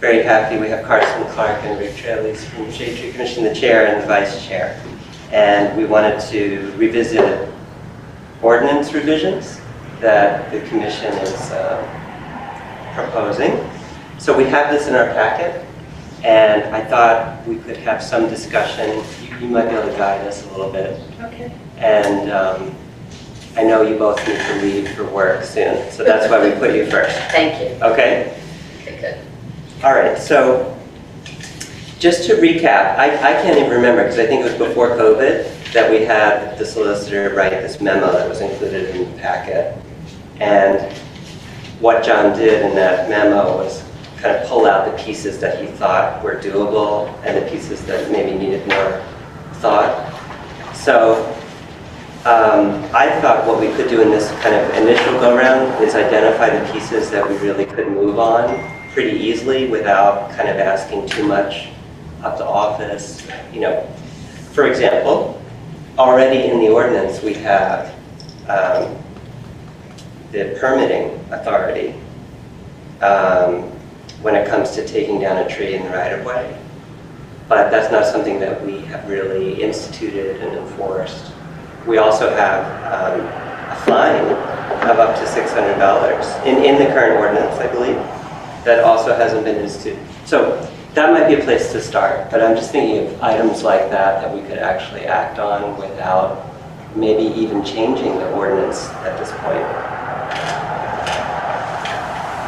very happy we have Carson Clark and Rick Trellis from the Shade Tree Commission, the chair and the vice chair. And we wanted to revisit ordinance revisions that the commission is proposing. So we have this in our packet, and I thought we could have some discussion. You might be able to guide us a little bit. Okay. And I know you both need to leave for work soon, so that's why we put you first. Thank you. Okay? Okay, good. All right, so just to recap, I can't even remember because I think it was before COVID that we had the solicitor write this memo that was included in the packet. And what John did in that memo was kind of pull out the pieces that he thought were doable and the pieces that maybe needed more thought. So I thought what we could do in this kind of initial go-round is identify the pieces that we really could move on pretty easily without kind of asking too much of the office. You know, for example, already in the ordinance we have the permitting authority when it comes to taking down a tree in the right-of-way. But that's not something that we have really instituted and enforced. We also have a fine of up to $600 in the current ordinance, I believe, that also hasn't been instituted. So that might be a place to start, but I'm just thinking of items like that that we could actually act on without maybe even changing the ordinance at this point.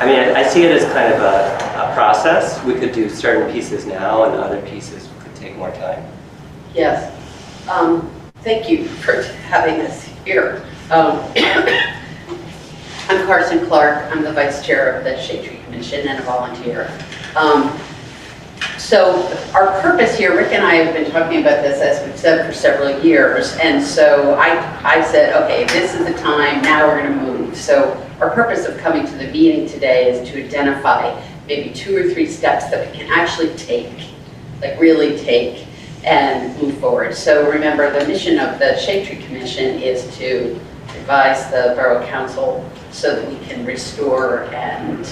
I mean, I see it as kind of a process. We could do certain pieces now and other pieces could take more time. Yes. Thank you for having us here. I'm Carson Clark. I'm the vice chair of the Shade Tree Commission and a volunteer. So our purpose here, Rick and I have been talking about this, as we've said, for several years. And so I said, okay, this is the time, now we're going to move. So our purpose of coming to the meeting today is to identify maybe 2 or 3 steps that we can actually take, like really take, and move forward. So remember, the mission of the Shade Tree Commission is to advise the Borough Council so that we can restore and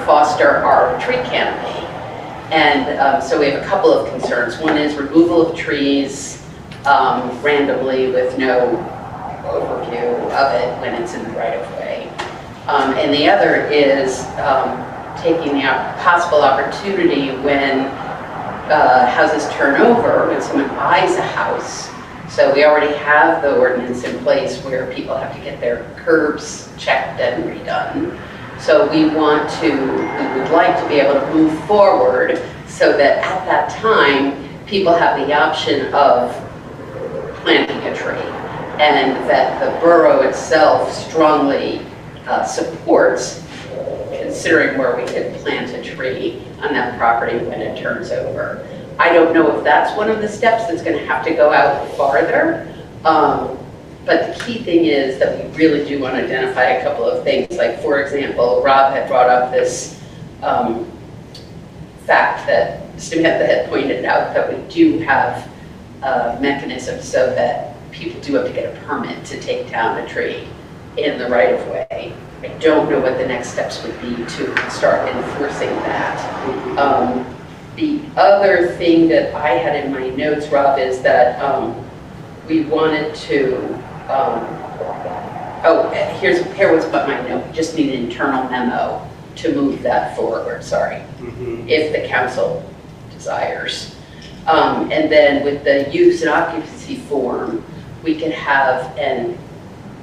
foster our tree canopy. And so we have a couple of concerns. One is removal of trees randomly with no overview of it when it's in the right-of-way. And the other is taking the possible opportunity when houses turn over, when someone buys a house. So we already have the ordinance in place where people have to get their curbs checked and redone. So we would like to be able to move forward so that at that time, people have the option of planting a tree, and that the borough itself strongly supports considering where we could plant a tree on that property when it turns over. I don't know if that's one of the steps that's going to have to go out farther, but the key thing is that we really do want to identify a couple of things. Like, for example, Rob had brought up this fact that Samantha had pointed out, that we do have a mechanism so that people do have to get a permit to take down a tree in the right-of-way. I don't know what the next steps would be to start enforcing that. The other thing that I had in my notes, Rob, is that we wanted to, here was but my note, just need an internal memo to move that forward, sorry, if the council desires. And then with the use and occupancy form, we could have, and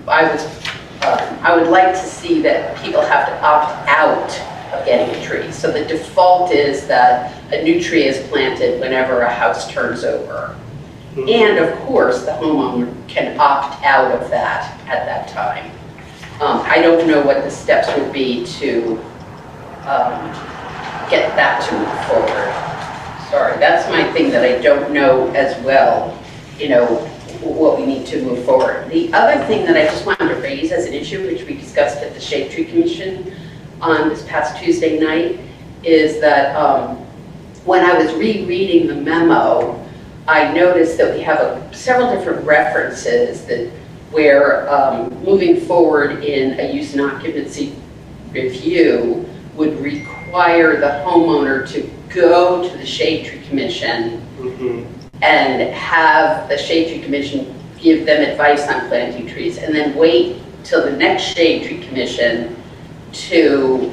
I would like to see that people have to opt out of getting a tree. So the default is that a new tree is planted whenever a house turns over. And of course, the homeowner can opt out of that at that time. I don't know what the steps would be to get that to move forward. Sorry, that's my thing that I don't know as well, what we need to move forward. The other thing that I just wanted to raise as an issue, which we discussed at the Shade Tree Commission on this past Tuesday night, is that when I was rereading the memo, I noticed that we have several different references that where moving forward in a use and occupancy review would require require the homeowner to go to the Shade Tree Commission and have the Shade Tree Commission give them advice on planting trees, and then wait till the next Shade Tree Commission to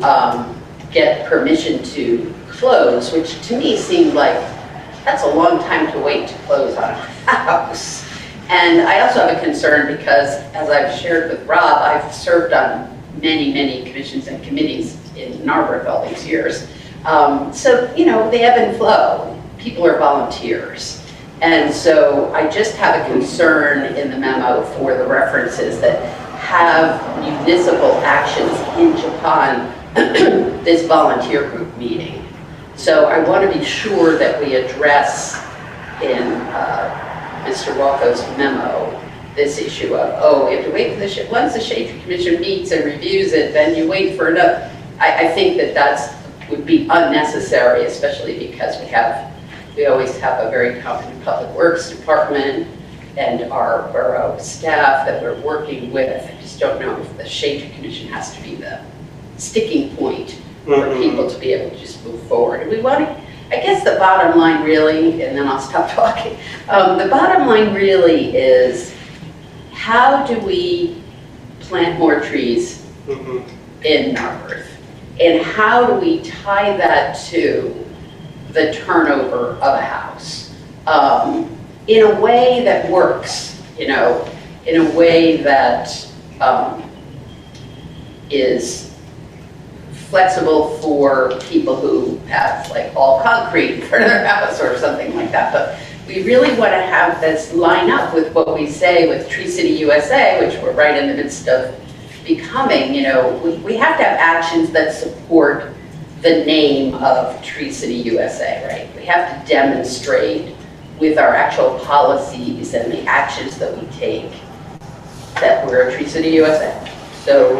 get permission to close, which to me seemed like that's a long time to wait to close on a house. And I also have a concern because, as I've shared with Rob, I've served on many, many commissions and committees in Narberth all these years. So, you know, they ebb and flow. People are volunteers. And so I just have a concern in the memo for the references that have municipal actions hinge upon this volunteer group meeting. So I want to be sure that we address in Mr. Walco's memo this issue of, oh, we have to wait for the, once the Shade Tree Commission meets and reviews it, then you wait for another. I think that would be unnecessary, especially because we always have a very competent public works department and our borough staff that we're working with. I just don't know if the Shade Tree Commission has to be the sticking point for people to be able to just move forward. And we want to, I guess the bottom line really, and then I'll stop talking, the bottom line really is, how do we plant more trees in Narberth? And how do we tie that to the turnover of a house in a way that works, you know, in a way that is flexible for people who have like all concrete in front of their house or something like that. But we really want to have this line up with what we say with Tree City USA, which we're right in the midst of becoming. You know, we have to have actions that support the name of Tree City USA, right? We have to demonstrate with our actual policies and the actions that we take that we're a Tree City USA. So,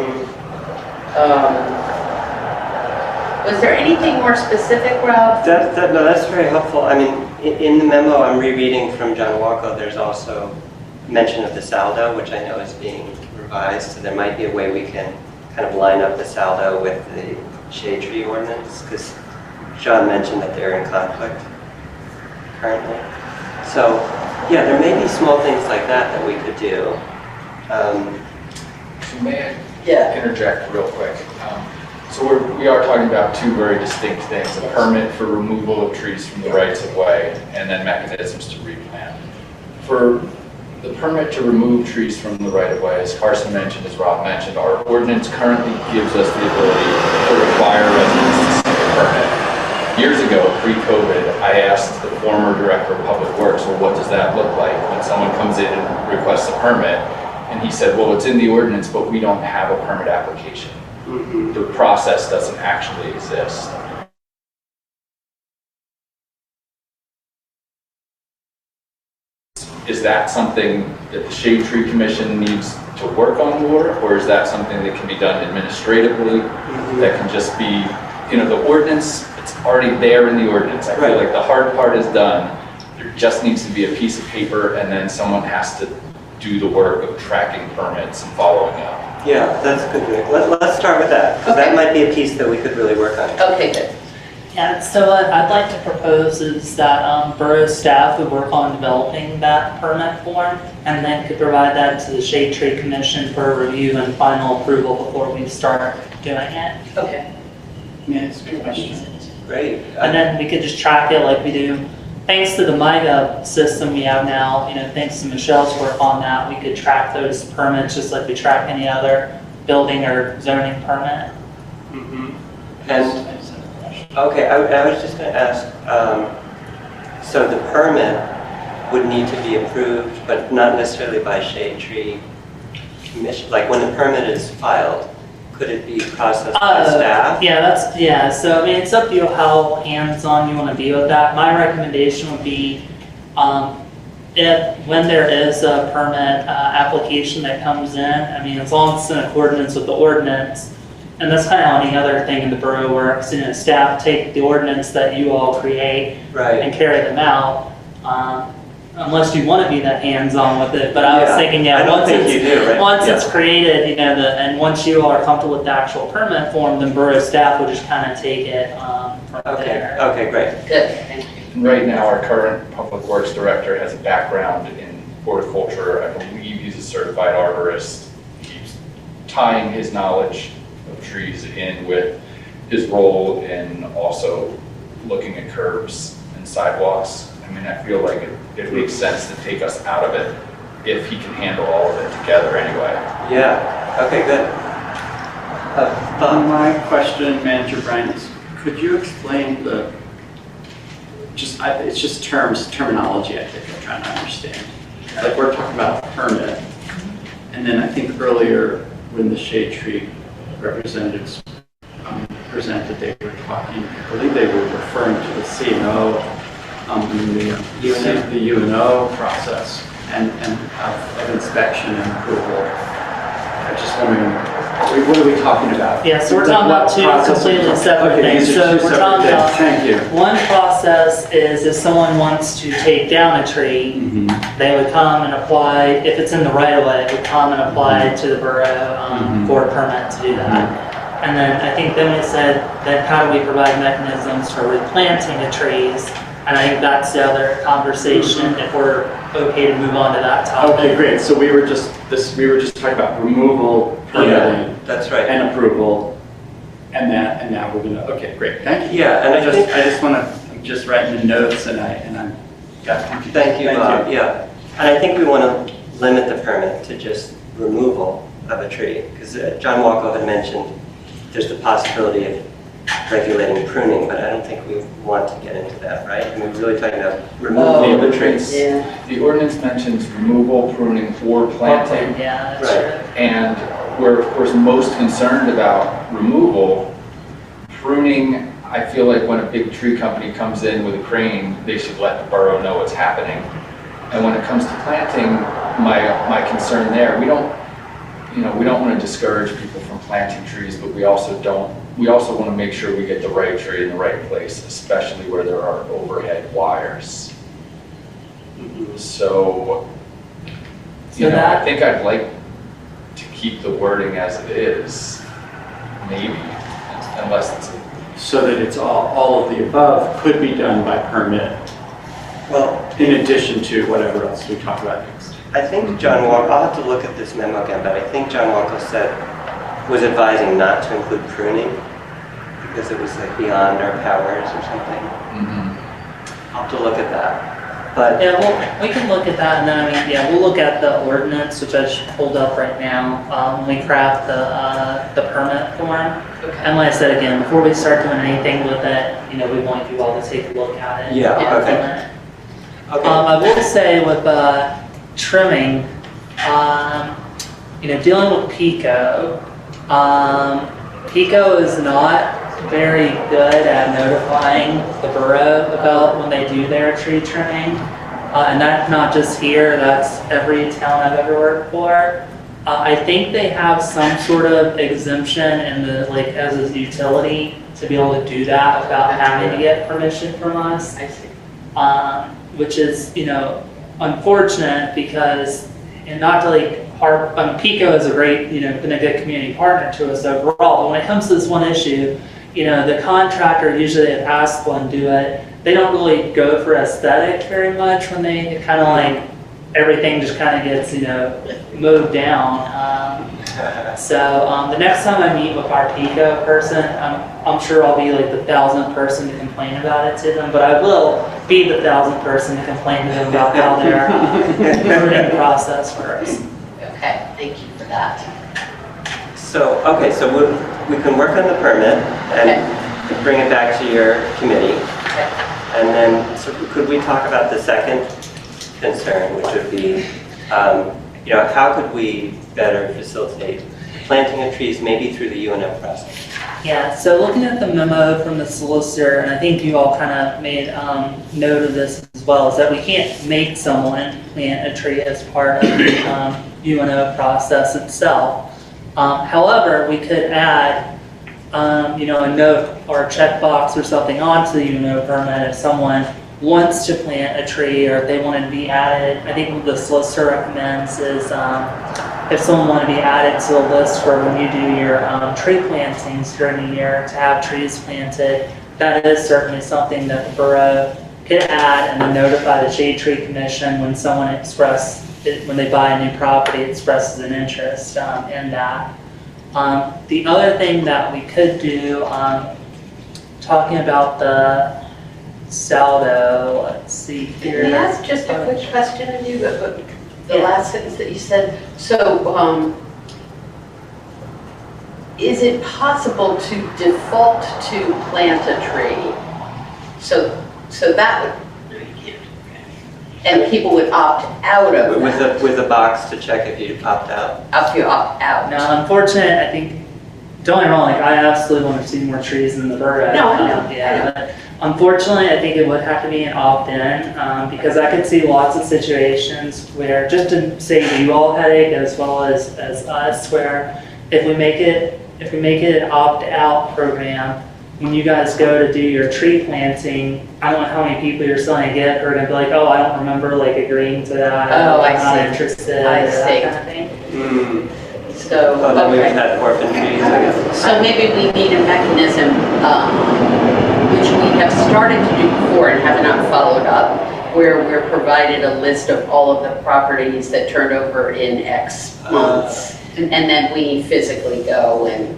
was there anything more specific, Rob? No, that's very helpful. I mean, in the memo I'm rereading from John Walco, there's also mention of the saldo, which I know is being revised. So there might be a way we can kind of line up the saldo with the Shade Tree Ordinance, because John mentioned that they're in conflict currently. So, yeah, there may be small things like that that we could do. May I Yeah. interject real quick? So we are talking about two very distinct things: a permit for removal of trees from the rights of way, and then mechanisms to replant. For the permit to remove trees from the right of way, as Carson mentioned, as Rob mentioned, our ordinance currently gives us the ability to require residents to seek a permit. Years ago, pre-COVID, I asked the former director of public works, well, what does that look like when someone comes in and requests a permit? And he said, well, it's in the ordinance, but we don't have a permit application. The process doesn't actually exist. Is that something that the Shade Tree Commission needs to work on more, or is that something that can be done administratively, that can just be, you know, the ordinance, it's already there in the ordinance. I feel like the hard part is done. There just needs to be a piece of paper, and then someone has to do the work of tracking permits and following up. Yeah, that's good. Let's start with that, because that might be a piece that we could really work on. Okay, good. Yeah, so what I'd like to propose is that borough staff would work on developing that permit form and then could provide that to the Shade Tree Commission for review and final approval before we start doing it. Okay. Yeah, it's a good question. Great. And then we could just track it like we do. Thanks to the MIGA system we have now, you know, thanks to Michelle's work on that, we could track those permits just like we track any other building or zoning permit. And okay, I was just going to ask, so the permit would need to be approved, but not necessarily by Shade Tree Commission. Like when the permit is filed, could it be processed by staff? Yeah, so I mean, it's up to you how hands-on you want to be with that. My recommendation would be when there is a permit application that comes in, I mean, as long as it's in accordance with the ordinance, and that's kind of how any other thing in the borough works, you know, staff take the ordinance that you all create Right. and carry them out. unless you want to be that hands-on with it, but I was Yeah. thinking, I yeah, don't once think you do, right? once Yeah. it's created, you know, and once you are comfortable with the actual permit form, then borough staff will just kind of take it from Okay, there. okay, great. Good, thank you. Right now, our current Public Works Director has a background in horticulture. I believe he's a certified arborist. He's tying his knowledge of trees in with his role in also looking at curbs and sidewalks. I mean, I feel like it makes sense to take us out of it if he can handle all of it together anyway. Yeah, okay, good. My question, Manager Brian, is could you explain it's just terminology I think I'm trying to understand. Like we're talking about a permit, and then I think earlier when the shade tree representatives presented, they were talking, I believe they were referring to the C&O, the UNO process and of inspection and approval. I'm just wondering, what are we talking about? Yeah, so we're Like talking about what two process completely we're- separate okay, things. these are So two we're separate talking things. about- Thank you. One process is if someone wants to take down a tree, they would come and apply, if it's in the right of way, would come and apply to the borough for a permit to do that. And then I think then we said, then how do we provide mechanisms for replanting the trees? And I think that's the other conversation, if we're okay to move on to that topic. Okay, great. So we were just talking about removal, permitting, That's right. and approval, and now we're gonna. Okay, great. Thank you. Yeah, and I think, I just want to. I'm just writing the notes, and I'm got confused. thank you, Bob, yeah. And I think we want to limit the permit to just removal of a tree, because John Walko had mentioned there's the possibility of regulating pruning, but I don't think we want to get into that, right? I mean, we're really talking about removal of the trees. Yeah. The ordinance mentions removal, pruning, or planting. Yeah, that's Right. true. And we're of course most concerned about removal. Pruning, I feel like when a big tree company comes in with a crane, they should let the borough know what's happening. And when it comes to planting, my concern there, we don't want to discourage people from planting trees, but we also want to make sure we get the right tree in the right place, especially where there are overhead wires. So, I think I'd like to keep the wording as it is, maybe, unless it's So that it's all of the above could be done by permit, Well, in addition to whatever else we talk about next. I think John Walko, I'll have to look at this memo again, but I think John Walko was advising not to include pruning because it was like beyond our powers or something. I'll have to look at that. But Yeah, well, we can look at that, and then, I mean, yeah, we'll look at the ordinance, which I just pulled up right now, when we craft the permit form. And like I said again, before we start doing anything with it, we want you all to take a look at it. Yeah, and okay. implement it. okay, I will say with trimming, dealing with Pico, Pico is not very good at notifying the borough about when they do their tree trimming. And that's not just here, that's every town I've ever worked for. I think they have some sort of exemption in as a utility to be able to do that without having to get permission from us. I see. Which is, unfortunate because, and not to harp, Pico is a great, been a good community partner to us overall, but when it comes to this one issue, the contractor, usually if asked one do it, they don't really go for aesthetic very much when they kind of everything just kind of gets, mowed down. So the next time I meet with our Pico person, I'm sure I'll be the 1,000th person to complain about it to them, but I will be the 1,000th person to complain to them about how their pruning process works. Okay, thank you for that. so we can work on the permit and bring it back to your committee. Okay. And then, so could we talk about the second concern, which would be, how could we better facilitate planting of trees, maybe through the UNO process? Yeah, so looking at the memo from the solicitor, and I think you all kind of made note of this as well, is that we can't make someone plant a tree as part of the UNO process itself. However, we could add, a note or a checkbox or something onto the UNO permit if someone wants to plant a tree, or if they want to be added, I think what the solicitor recommends is if someone want to be added to the list for when you do your tree plantings during the year to have trees planted, that is certainly something that the borough could add and then notify the Shade Tree Commission when someone when they buy a new property, expresses an interest in that. The other thing that we could do, talking about the saldo, let's see here. May I ask just a quick question of you, but the Yeah. last sentence that you said, so is it possible to default to plant a tree? So that would, and people would opt out of that, With a box to check if you opt out. if you opt out. Now, unfortunately, I think, don't get me wrong, like, I absolutely want to see more trees in the borough. No, I know, Yeah, but unfortunately, I think it would have to be an opt-in, because I could see lots of situations where, just to save you all headache as well as us, where if we make it an opt-out program, when you guys go to do your tree planting, I don't know how many people you're still gonna get are gonna be like, oh, I don't remember like agreeing to that. Oh, I I'm not see. interested. I or that see. kind of thing. So, Oh, then we've okay. had orphan trees, I guess. So maybe we need a mechanism, which we have started to do before and have not followed up, where we're provided a list of all of the properties that turned over in X months. And then we physically go and,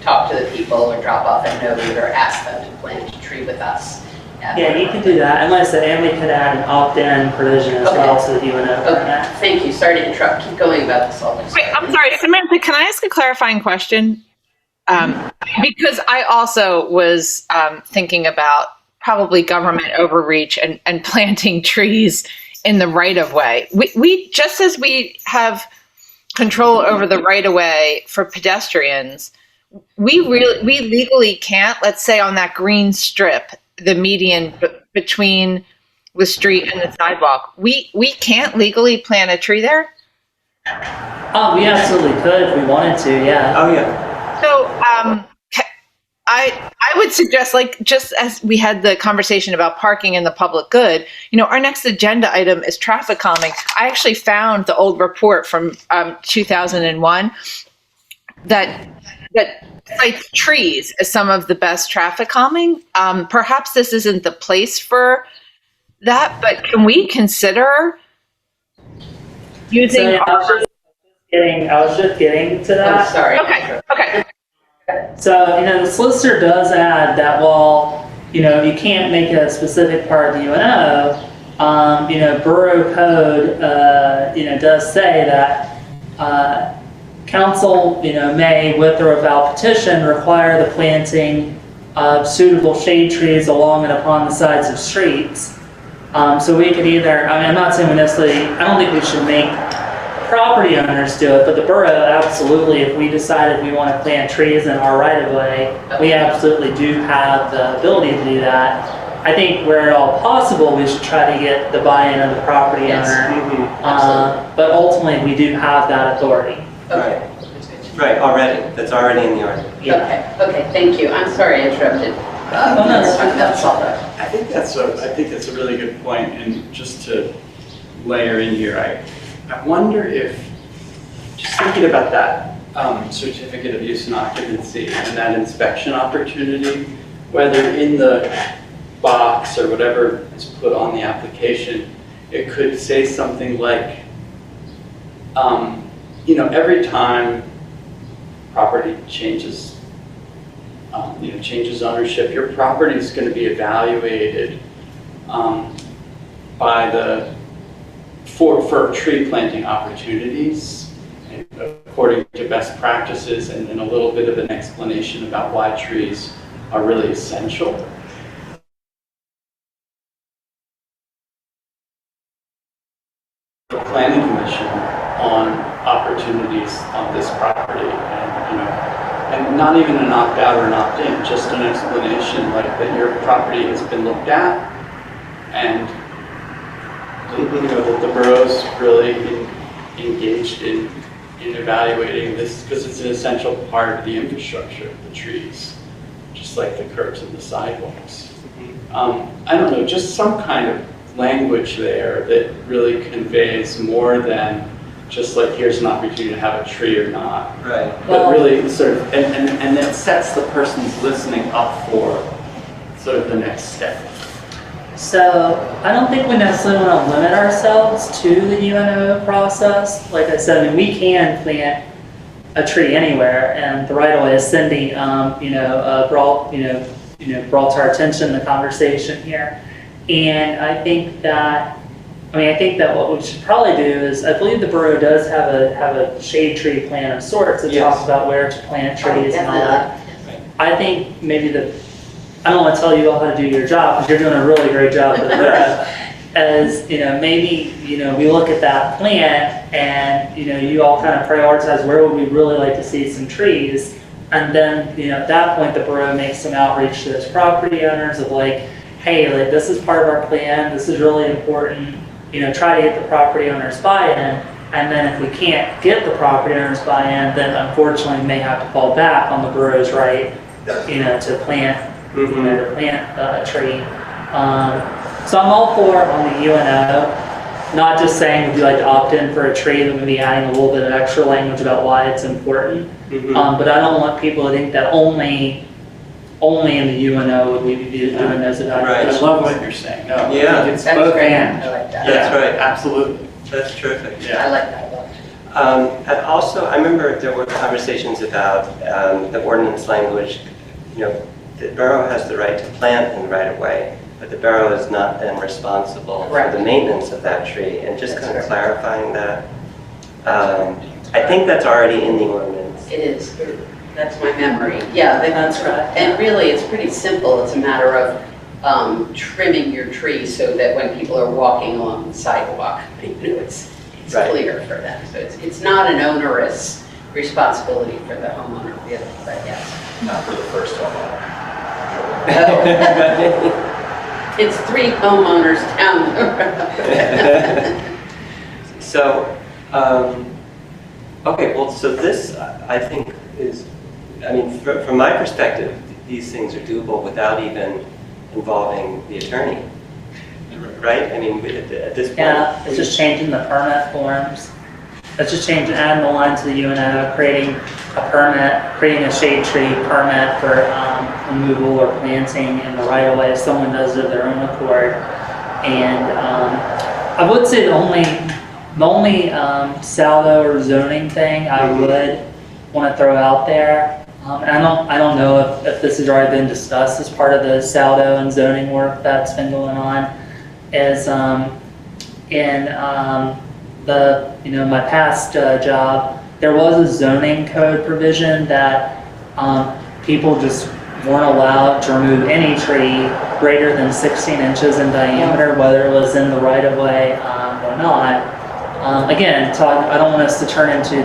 talk to the people or drop off a note or ask them to plant a tree with us. Yeah, you can do that. And like I said, and we could add an opt-in provision as Okay. well, so that you would know. Okay, thank you. Sorry to interrupt. Keep going about this all this. Wait, I'm sorry, Samantha, can I ask a clarifying question? Because I also was thinking about probably government overreach and planting trees in the right of way. We just as we have control over the right of way for pedestrians, we legally can't, let's say on that green strip, the median between the street and the sidewalk, we can't legally plant a tree there? Oh, we absolutely could if we wanted to, yeah. Oh, yeah. So I would suggest, like, just as we had the conversation about parking and the public good, our next agenda item is traffic calming. I actually found the old report from 2001 that cites trees as some of the best traffic calming. Perhaps this isn't the place for that, but can we consider using? So, I was just getting to I'm that. sorry. Okay. So, the solicitor does add that while, you can't make a specific part of the UNO, Borough Code, does say that council, may, with or without petition, require the planting of suitable shade trees along and upon the sides of streets. So we could either, I'm not saying we necessarily, I don't think we should make property owners do it, but the borough absolutely, if we decided we want to plant trees in our right of way, we absolutely do have the ability to do that. I think where at all possible, we should try to get the buy-in of the property Yes. owner. But ultimately, we do have that authority. Okay. Right, already. That's already in the ordinance. Okay, thank you. I'm sorry I interrupted. Let's talk about solid. I think that's a really good point, and just to layer in here, I wonder if, just thinking about that certificate of use and occupancy and that inspection opportunity, whether in the box or whatever is put on the application, it could say something like, every time property changes, changes ownership, your property is going to be evaluated by for tree planting opportunities, according to best practices, and then a little bit of an explanation about why trees are really essential. The Planning Commission on opportunities on this property, and not even an opt-out or an opt-in, just an explanation like that your property has been looked at, and that the borough's really engaged in evaluating this because it's an essential part of the infrastructure, the trees, just like the curbs and the sidewalks. I don't know, just some kind of language there that really conveys more than just like, here's an opportunity to have a tree or not. Right. But really sort of, and that sets the person's listening up for sort of the next step. So I don't think we necessarily want to limit ourselves to the UNO process. Like I said, I mean, we can plant a tree anywhere, and the right of way, as Cindy, brought to our attention the conversation here. And I think that what we should probably do is, I believe the borough does have a shade tree plan of sorts that Yes. talks about where to plant trees and all that. Definitely. I think maybe I don't want to tell you all how to do your job, because you're doing a really great job at that. As, maybe, we look at that plan and, you all kind of prioritize where would we really like to see some trees. And then, at that point, the borough makes some outreach to those property owners of like, hey, like this is part of our plan, this is really important, try to get the property owners buy-in. And then if we can't get the property owners buy-in, then unfortunately we may have to fall back on the borough's right, to plant a tree. So I'm all for on the UNO, not just saying would you like to opt in for a tree, but maybe adding a little bit of extra language about why it's important. But I don't want people to think that only in the UNO would we be doing those Right. I evaluations. love what you're saying. No, I Yeah. think it's That's both great. and. I like that. That's right. Absolutely. That's terrific. Yeah. I like that a lot. And also, I remember there were conversations about the ordinance language. The borough has the right to plant in the right of way, but the borough is not then responsible for Correct. the maintenance of that tree. And just That's kind of right. clarifying that. I think that's already in the ordinance. It is. That's my memory. Yeah, That's right. And really, it's pretty simple. It's a matter of trimming your tree so that when people are walking along the sidewalk, it's Right. clear for them. So it's not an onerous responsibility for the homeowner, really, but yes. Not for the first homeowner. It's 3 homeowners down the road. So, okay, well, so this, I think, is, from my perspective, these things are doable without even involving the attorney, right? At this point. Yeah, it's just changing the permit forms. It's just adding the line to the UNO, creating a shade tree permit for removal or planting in the right of way if someone does it of their own accord. And I would say the only saldo or zoning thing I would want to throw out there, and I don't know if this has already been discussed as part of the saldo and zoning work that's been going on, is in my past job, there was a zoning code provision that people just weren't allowed to remove any tree greater than 16 inches in diameter, whether it was in the right of way or not. Again, so I don't want us to turn into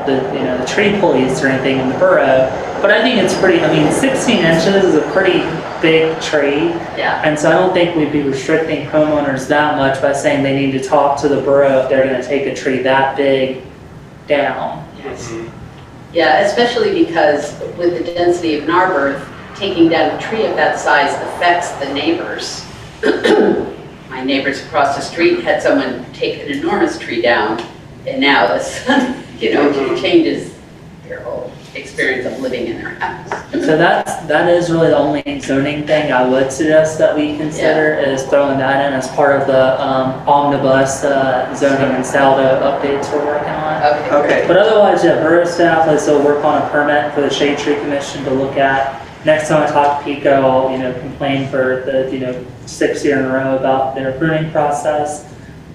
the tree police or anything in the borough, but I think it's 16 inches is a pretty big tree. Yeah. And so I don't think we'd be restricting homeowners that much by saying they need to talk to the borough if they're going to take a tree that big down. Yes. Yeah, especially because with the density of Narberth, taking down a tree of that size affects the neighbors. My neighbors across the street had someone take an enormous tree down, and now this, it changes their whole experience of living in their house. So that is really the only zoning thing I would suggest that we consider is throwing that in as part of the omnibus zoning and saldo updates we're working on. Okay. But otherwise, yeah, borough staff will still work on a permit for the Shade Tree Commission to look at. Next time I talk to Pico, I'll complain for the 6th year in a row about their pruning process.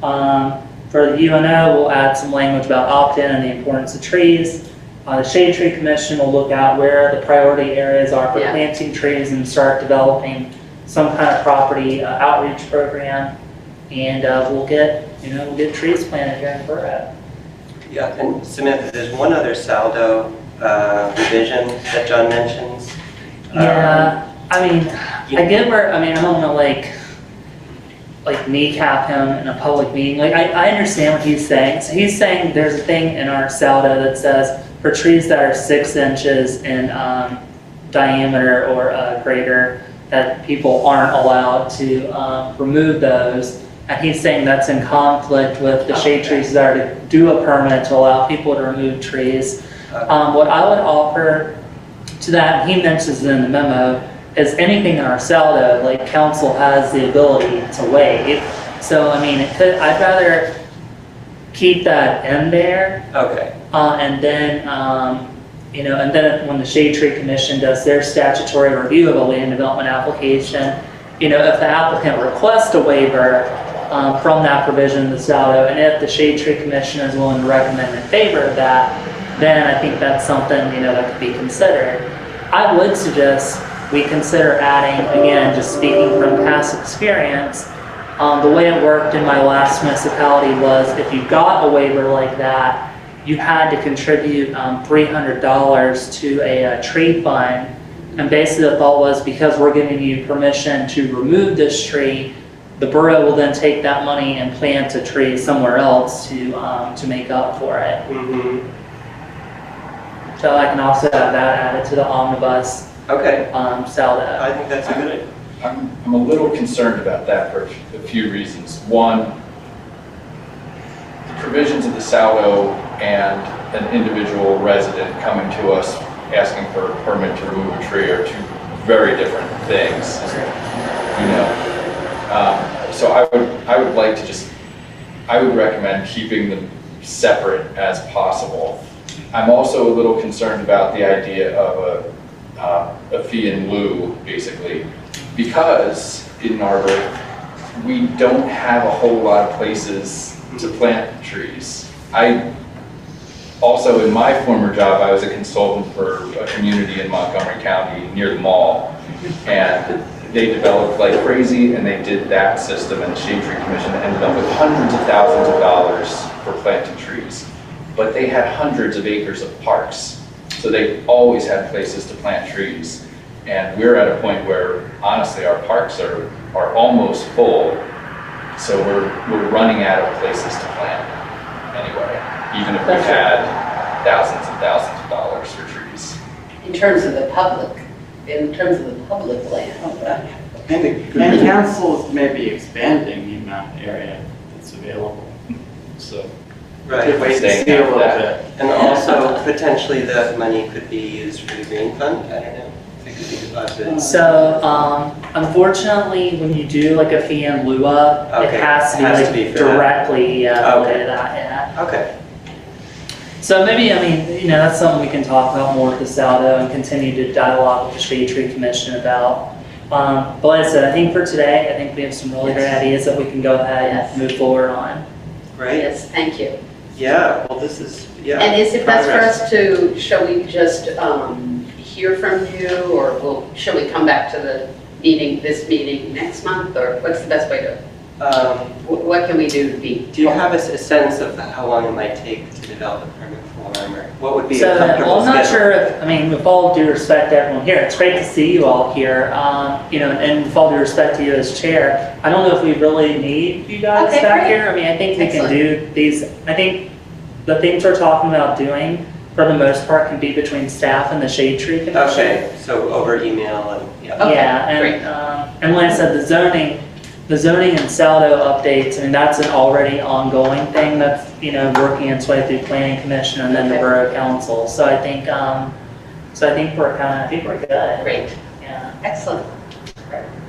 For the UNO, we'll add some language about opt-in and the importance of trees. The Shade Tree Commission will look at where the priority areas are for planting trees and start developing some kind of property outreach program. And we'll get trees planted here in Borough. Yeah, and Samantha, there's one other saldo revision that John mentions. Yeah, I get where, I don't want to like kneecap him in a public meeting. I understand what he's saying. So he's saying there's a thing in our saldo that says for trees that are 6 inches in diameter or greater, that people aren't allowed to remove those. And he's saying that's in conflict with the shade trees that are to do a permit to allow people to remove trees. What I would offer to that, and he mentions it in the memo, is anything in our saldo, like council has the ability to waive. So, I mean, I'd rather keep that in there. Okay. And then, and then when the Shade Tree Commission does their statutory review of a land development application, if the applicant requests a waiver from that provision in the saldo, and if the Shade Tree Commission is willing to recommend in favor of that, then I think that's something, that could be considered. I would suggest we consider adding, again, just speaking from past experience, the way it worked in my last municipality was if you got a waiver like that, you had to contribute $300 to a tree fund. And basically the thought was, because we're giving you permission to remove this tree, the borough will then take that money and plant a tree somewhere else to make up for it. Mm-hmm. So I can also have that added to the omnibus Okay. saldo. I think that's a good idea. I'm a little concerned about that for a few reasons. One, the provisions of the saldo and an individual resident coming to us asking for a permit to remove a tree are two very different things. So I would like to I would recommend keeping them separate as possible. I'm also a little concerned about the idea of a fee in lieu, basically, because in Arbor, we don't have a whole lot of places to plant trees. Also, in my former job, I was a consultant for a community in Montgomery County near the mall, and they developed like crazy, and they did that system, and the Shade Tree Commission ended up with hundreds of thousands of dollars for planting trees. But they had hundreds of acres of parks, so they always had places to plant trees. And we're at a point where, honestly, our parks are almost full, so we're running out of places to plant anyway, even if we had thousands and thousands of dollars for trees. In terms of the public land. And councils may be expanding the amount of area that's available, so. Right. Wait to see a little bit. And also, potentially, the money could be used for the green fund. I don't know. It could be deposited. So, unfortunately, when you do like a fee in lieu of, Okay, it has to be it has like to be for directly Okay. related to that, yeah. Okay. So maybe, that's something we can talk about more with the saldo and continue to dialogue with the Shade Tree Commission about. But like I said, I think for today, I think we have some really great ideas that we can go ahead and move forward on. Great. Yes, thank you. Yeah. Well, this is And is it best for progress. us to, shall we just hear from you, or shall we come back to this meeting next month, or what's the best way to, what can we do to be? Do you have a sense of how long it might take to develop a permit form, or what would be So, a comfortable well, I'm not schedule? sure if, with all due respect to everyone here, it's great to see you all here, and with all due respect to you as chair, I don't know if we really need you guys Okay, back great. here. I think we can Excellent. do these, I think the things we're talking about doing, for the most part, can be between staff and the Shade Tree Commission. Okay. So over email and yeah. Okay, Yeah, great. and like I said, the zoning and saldo updates, that's an already ongoing thing that's, working its way through planning commission and then the Okay. borough council. So I think we're good. Great, Yeah. excellent.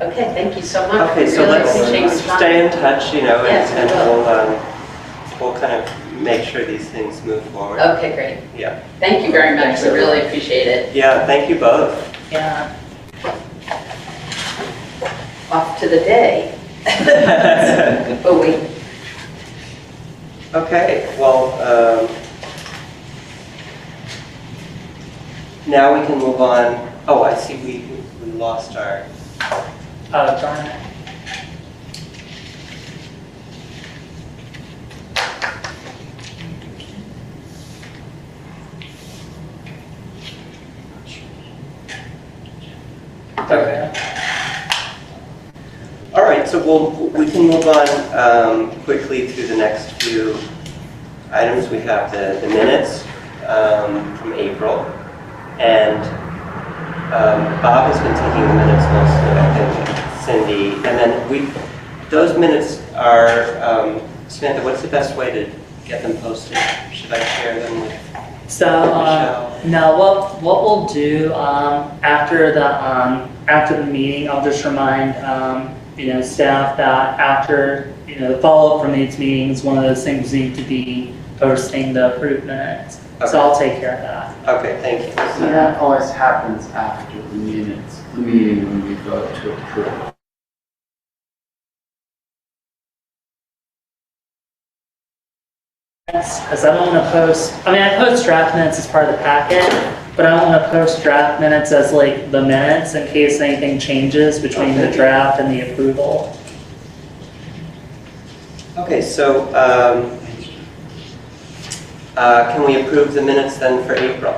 Okay, thank you so much. Okay. So Really let's appreciate your time. stay in touch, Yes, and we we'll kind of make sure these things move forward. Okay, great. Yeah. Thank you very much, Thanks, we really everyone. appreciate it. Yeah. Thank you both. Yeah. Off to the day. Oh, wait. Okay, well, now we can move on. Oh, I see we lost our, Oh, darn it. okay. All right, so we can move on quickly through the next few items. We have the minutes from April, and Bob has been taking the minutes mostly, I think, Cindy, and then those minutes are, Samantha, what's the best way to get them posted? Should I share them with So, Michelle? no, what we'll do, after the meeting, I'll just remind, staff that after, the follow-up from these meetings, one of those things need to be posting the approved minutes. Okay. So I'll take care of that. Okay, thank you. So that always happens after the meeting when we vote to approve. Because I don't want to post, I post draft minutes as part of the packet, but I don't want to post draft minutes as like the minutes in case anything changes between the draft and the approval. Okay, so can we approve the minutes then for April?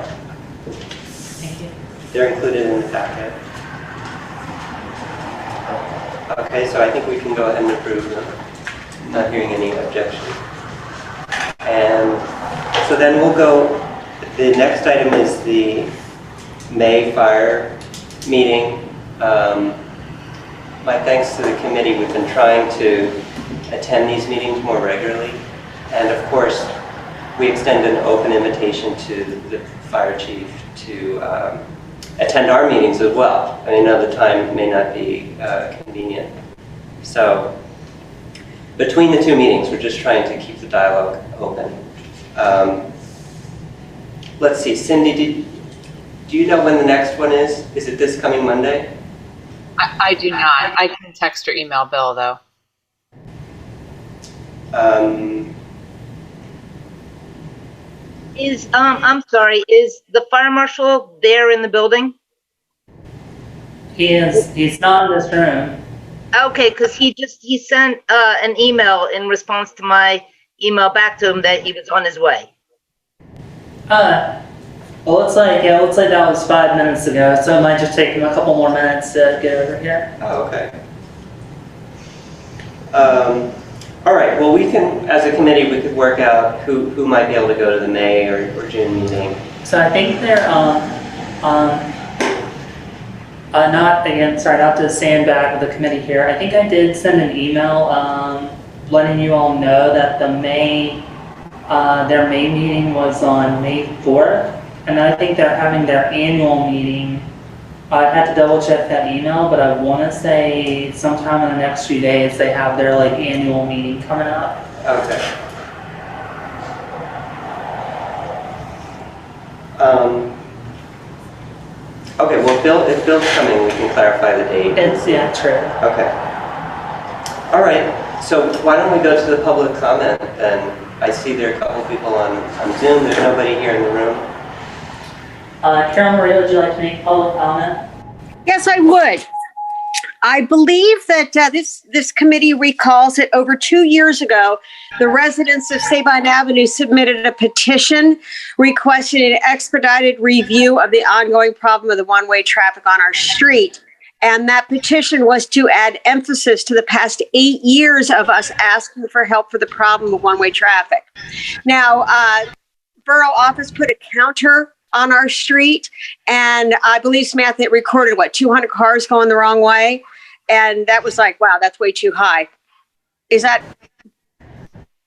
Thank you. They're included in the packet. Okay, so I think we can go ahead and approve them. Not hearing any objection. And so then we'll go, the next item is the Mayfire meeting. My thanks to the committee, we've been trying to attend these meetings more regularly. And of course, we extend an open invitation to the fire chief to attend our meetings as well. I know the time may not be convenient. So between the two meetings, we're just trying to keep the dialogue open. Let's see, Cindy, do you know when the next one is? Is it this coming Monday? I do not. I can text or email Bill, though. I'm sorry, is the fire marshal there in the building? He's not in this room. Okay, because he sent an email in response to my email back to him that he was on his way. Well, looks like that was 5 minutes ago, so it might just take him a couple more minutes to get over here. Oh, okay. All right, well, we can, as a committee, we could work out who might be able to go to the May or June meeting. So I think they're, not to sandbag the committee here. I think I did send an email letting you all know that their May meeting was on May 4th, and I think they're having their annual meeting. I'd have to double check that email, but I want to say sometime in the next few days they have their annual meeting coming up. Okay. Okay, well, if Bill's coming, we can clarify the date. Yeah, true. Okay. All right, so why don't we go to the public comment then? I see there are a couple people on Zoom. There's nobody here in the room. Carol Marie, would you like to make public comment? Yes, I would. I believe that this committee recalls that over 2 years ago, the residents of Sabine Avenue submitted a petition requesting an expedited review of the ongoing problem of the one-way traffic on our street. And that petition was to add emphasis to the past 8 years of us asking for help for the problem of one-way traffic. Now, Borough Office put a counter on our street, and I believe, Samantha, it recorded 200 cars going the wrong way, and that was wow, that's way too high. Is that?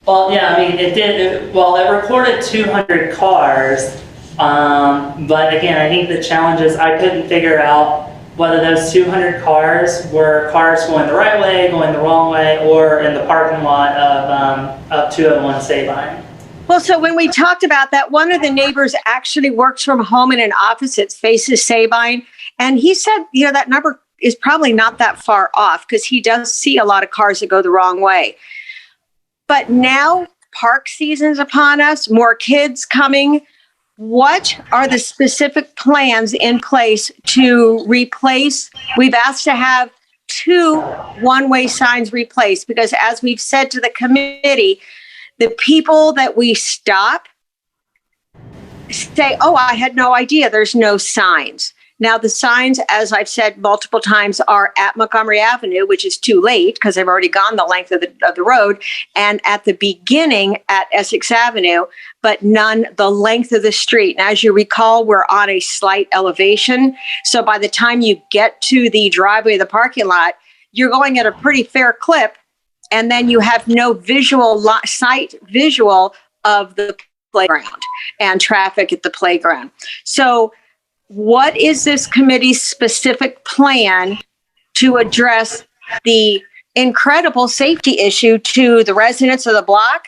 Well, yeah, it did. It recorded 200 cars, but again, I think the challenge is I couldn't figure out whether those 200 cars were cars going the right way, going the wrong way, or in the parking lot of 201 Sabine. Well, so when we talked about that, one of the neighbors actually works from home in an office that faces Sabine. And he said, that number is probably not that far off because he does see a lot of cars that go the wrong way. But now park season's upon us, more kids coming. What are the specific plans in place to replace? We've asked to have 2 one-way signs replaced because as we've said to the committee, the people that we stop say, oh, I had no idea there's no signs. Now, the signs, as I've said multiple times, are at Montgomery Avenue, which is too late because they've already gone the length of the road, and at the beginning at Essex Avenue, but none the length of the street. And as you recall, we're on a slight elevation. So by the time you get to the driveway of the parking lot, you're going at a pretty fair clip. And then you have no sight visual of the playground and traffic at the playground. So what is this committee's specific plan to address the incredible safety issue to the residents of the block,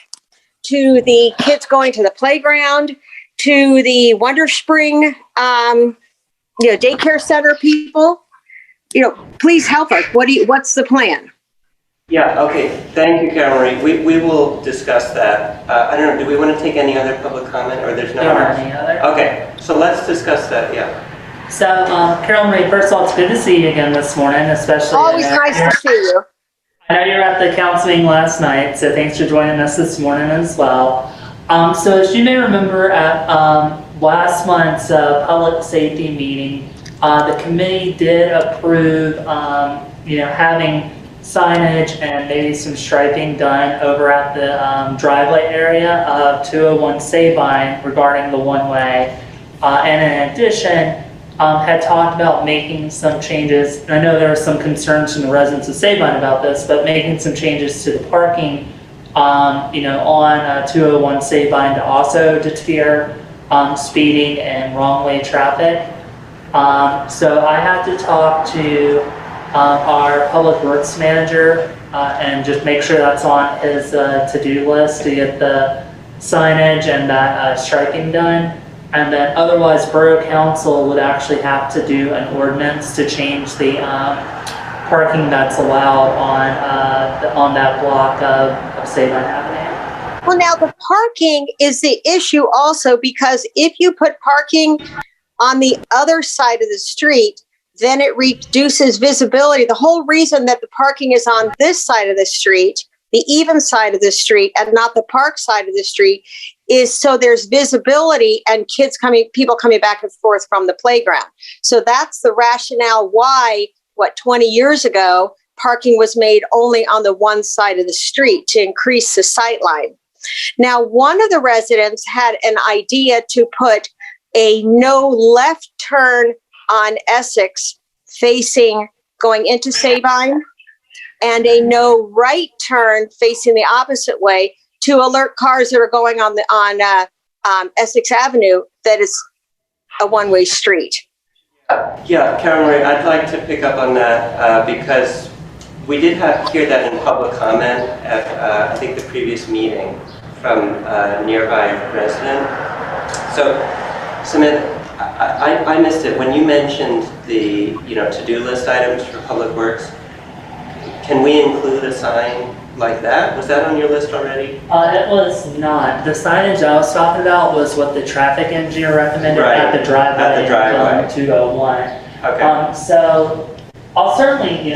to the kids going to the playground, to the Wonder Spring, daycare center people? Please help us. What's the plan? Yeah, okay. Thank you, Carol Marie. We will discuss that. I don't know, do we want to take any other public comment, or there's no There more? aren't any other. Okay, so let's discuss that, yeah. So, Carol Marie, first of all, it's good to see you again this morning, especially. Always nice to see you. I know you were at the council meeting last night, so thanks for joining us this morning as well. So as you may remember at last month's public safety meeting, the committee did approve, having signage and maybe some striping done over at the driveway area of 201 Sabine regarding the one-way. And in addition, had talked about making some changes. And I know there were some concerns from the residents of Sabine about this, but making some changes to the parking, on 201 Sabine to also deter speeding and wrong-way traffic. So I had to talk to our public works manager and just make sure that's on his to-do list to get the signage and that striping done. And then otherwise, Borough Council would actually have to do an ordinance to change the parking that's allowed on that block of Sabine Avenue. Well, now the parking is the issue also, because if you put parking on the other side of the street, then it reduces visibility. The whole reason that the parking is on this side of the street, the even side of the street, and not the park side of the street, is so there's visibility and people coming back and forth from the playground. So that's the rationale why, 20 years ago, parking was made only on the one side of the street to increase the sight line. Now, one of the residents had an idea to put a no left turn on Essex facing going into Sabine, and a no right turn facing the opposite way to alert cars that are going on Essex Avenue that is a one-way street. Yeah, Karen Marie, I'd like to pick up on that because we did hear that in public comment at, I think, the previous meeting from a nearby resident. So, Samantha, I missed it. When you mentioned the, to-do list items for Public Works, can we include a sign like that? Was that on your list already? It was not. The signage I was talking about was what the traffic engineer recommended at the driveway. At the driveway. 201. Okay. So I'll certainly,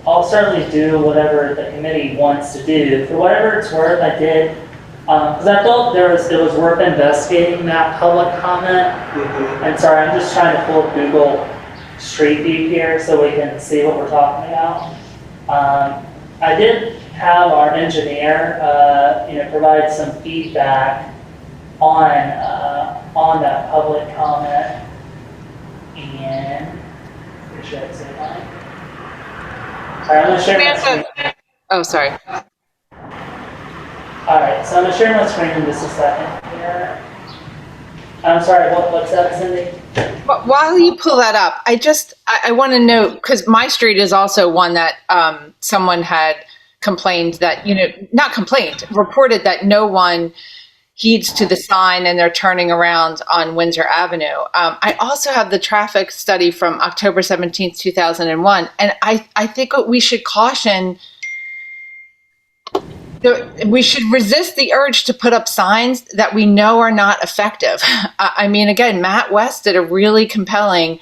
I'll certainly do whatever the committee wants to do. For whatever it's worth, I did, because I thought it was worth investigating that public comment. Mm-hmm. And sorry, I'm just trying to pull up Google Street View here so we can see what we're talking about. I did have our engineer, provide some feedback on that public comment, and should I say that? All right, I'm gonna share my screen. Oh, sorry. All right, so I'm gonna share my screen in just a second here. I'm sorry, what's that, Cindy? But while you pull that up, I want to note, because my street is also one that someone had complained that, not complained, reported that no one heeds to the sign and they're turning around on Windsor Avenue. I also have the traffic study from October 17th, 2001, and I think what we should caution, we should resist the urge to put up signs that we know are not effective. I mean, again, Matt West did a really compelling